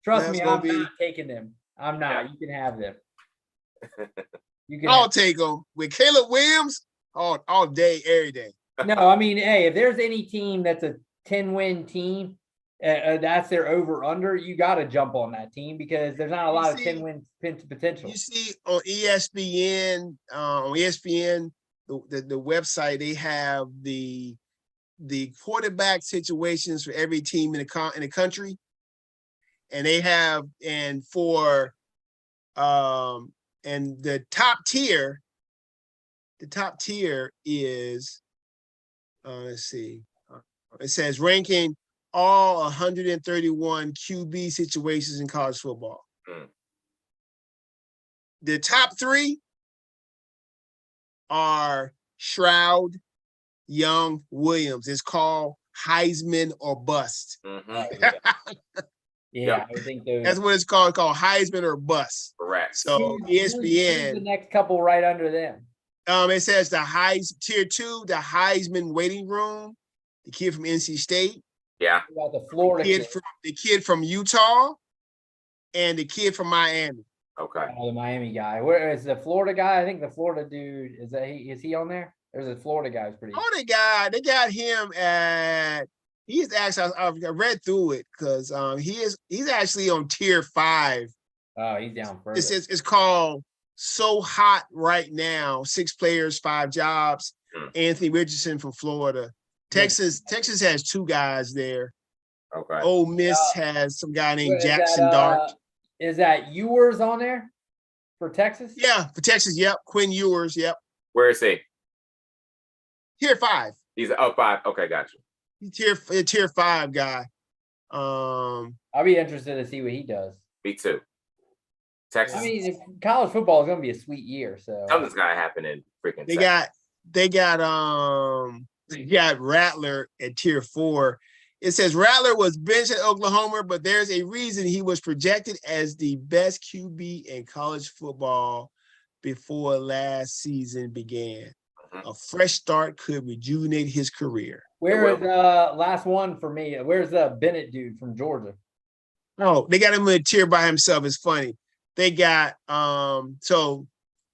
[SPEAKER 3] trust me, I'm not taking them. I'm not. You can have them.
[SPEAKER 1] I'll take them with Caleb Williams all day, every day.
[SPEAKER 3] No, I mean, hey, if there's any team that's a 10-win team. That's their over/under. You got to jump on that team because there's not a lot of 10-win potential.
[SPEAKER 1] You see on ESPN, the website, they have the quarterback situations for every team in the country, and they have and the top tier is let's see, it says ranking all 131 QB situations in college football. The top 3 are Stroud, Young, Williams. It's called Heisman or bust.
[SPEAKER 3] Yeah, I think
[SPEAKER 1] that's what it's called Heisman or bust.
[SPEAKER 2] Correct.
[SPEAKER 1] So ESPN.
[SPEAKER 3] The next couple right under them.
[SPEAKER 1] It says tier 2, the Heisman waiting room, the kid from NC State.
[SPEAKER 2] Yeah.
[SPEAKER 3] About the Florida
[SPEAKER 1] the kid from Utah and the kid from Miami.
[SPEAKER 2] Okay.
[SPEAKER 3] The Miami guy. Where is the Florida guy? I think the Florida dude is he on there? There's a Florida guy who's pretty.
[SPEAKER 1] Florida guy, they got him at. He's actually I read through it because he's actually on tier 5.
[SPEAKER 3] Oh, he's down further.
[SPEAKER 1] It's called So Hot Right Now. 6 players, 5 jobs. Anthony Richardson from Florida. Texas has 2 guys there.
[SPEAKER 2] Okay.
[SPEAKER 1] Ole Miss has some guy named Jackson Dart.
[SPEAKER 3] Is that Ewers on there for Texas?
[SPEAKER 1] Yeah, for Texas. Yep, Quinn Ewers. Yep.
[SPEAKER 2] Where is he?
[SPEAKER 1] Tier 5.
[SPEAKER 2] He's up 5. Okay, gotcha.
[SPEAKER 1] He's tier 5 guy.
[SPEAKER 3] I'll be interested to see what he does.
[SPEAKER 2] Me too. Texas.
[SPEAKER 3] I mean, college football is going to be a sweet year. So
[SPEAKER 2] something's got to happen in freaking.
[SPEAKER 1] They got Rattler at tier 4. It says Rattler was benched at Oklahoma, but there's a reason he was projected as the best QB in college football before last season began. A fresh start could rejuvenate his career.
[SPEAKER 3] Where is last one for me? Where's the Bennett dude from Georgia?
[SPEAKER 1] Oh, they got him in a tier by himself. It's funny. They got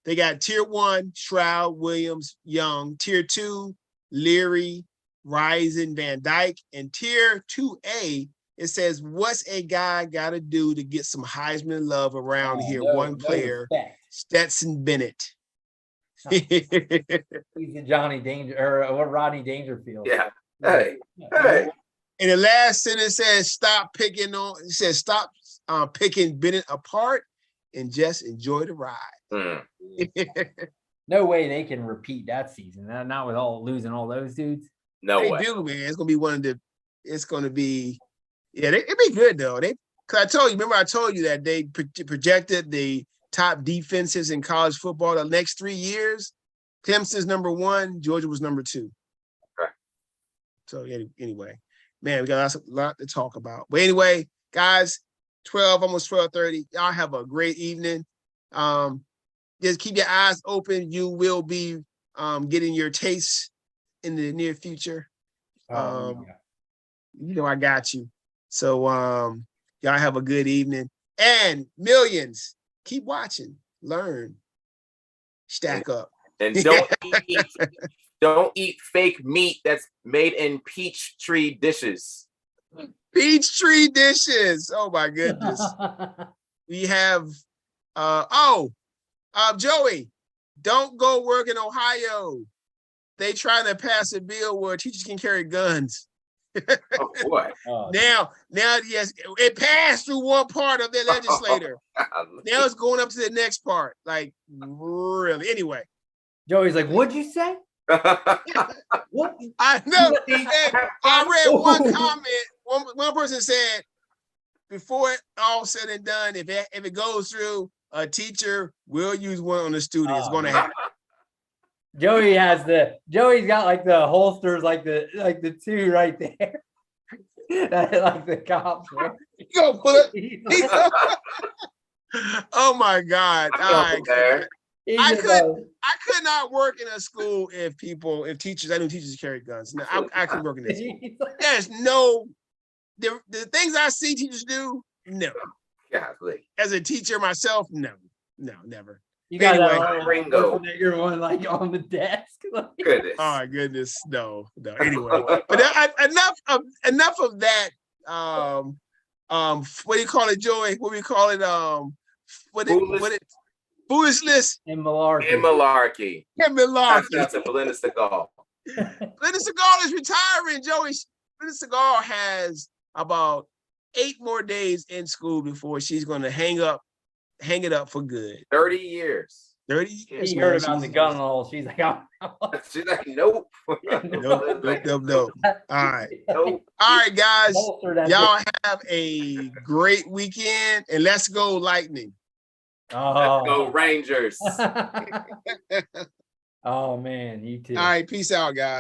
[SPEAKER 1] they got tier 1, Stroud, Williams, Young, tier 2, Leary, Rison, Van Dyke, and tier 2A, it says, what's a guy got to do to get some Heisman love around here? One player, Stetson Bennett.
[SPEAKER 3] He's the Johnny Danger or Rodney Dangerfield.
[SPEAKER 2] Yeah. Hey.
[SPEAKER 1] And the last sentence says, stop picking Bennett apart and just enjoy the ride.
[SPEAKER 3] No way they can repeat that season. Not with losing all those dudes.
[SPEAKER 2] No
[SPEAKER 1] they
[SPEAKER 2] way.
[SPEAKER 1] do, man. It's gonna be it'd be good though. Because I told you that they projected the top defenses in college football the next 3 years. Clemson's number 1, Georgia was number 2.
[SPEAKER 2] Okay.
[SPEAKER 1] So anyway, man, we got a lot to talk about. But anyway, guys, almost 12:30. Y'all have a great evening. Just keep your eyes open. You will be getting your tastes in the near future. I got you. So y'all have a good evening. And millions, keep watching, learn, stack up.
[SPEAKER 2] And don't eat fake meat that's made in peach tree dishes.
[SPEAKER 1] Peachtree dishes. Oh my goodness. We have Joey, don't go work in Ohio. They trying to pass a bill where teachers can carry guns.
[SPEAKER 2] Oh boy.
[SPEAKER 1] Now, yes, it passed through one part of the legislator. Now it's going up to the next part. Like, really? Anyway.
[SPEAKER 3] Joey's like, what'd you say? What?
[SPEAKER 1] I know. I read one comment. One person said, before it all said and done, if it goes through, a teacher will use one on the student. It's going to happen.
[SPEAKER 3] Joey's got like the holsters, like the two right there. Like the cops.
[SPEAKER 1] You gonna put it? Oh my God! I could not work in a school if I knew teachers carried guns. No, I could work in this school. There's no the things I see teachers do. No.
[SPEAKER 2] Golly.
[SPEAKER 1] As a teacher myself, no, never.
[SPEAKER 3] You got
[SPEAKER 2] anyway, Ringo.
[SPEAKER 3] You're one like on the desk.
[SPEAKER 2] Goodness.
[SPEAKER 1] Oh my goodness, no. Anyway, but enough of that. What do you call it, Joey? What do we call it? Foolishness
[SPEAKER 3] and malarkey.
[SPEAKER 2] That's a Belinda Segal.
[SPEAKER 1] Belinda Segal is retiring, Joey. Belinda Segal has about 8 more days in school before she's going to hang it up for good.
[SPEAKER 2] 30 years.
[SPEAKER 1] 30 years.
[SPEAKER 3] She heard about the gun law. She's like,
[SPEAKER 2] she's like, nope.
[SPEAKER 1] Nope. All right.
[SPEAKER 2] Nope.
[SPEAKER 1] All right, guys. Y'all have a great weekend, and let's go Lightning.
[SPEAKER 2] Let's go Rangers.
[SPEAKER 3] Oh man, you too.
[SPEAKER 1] All right, peace out, guys.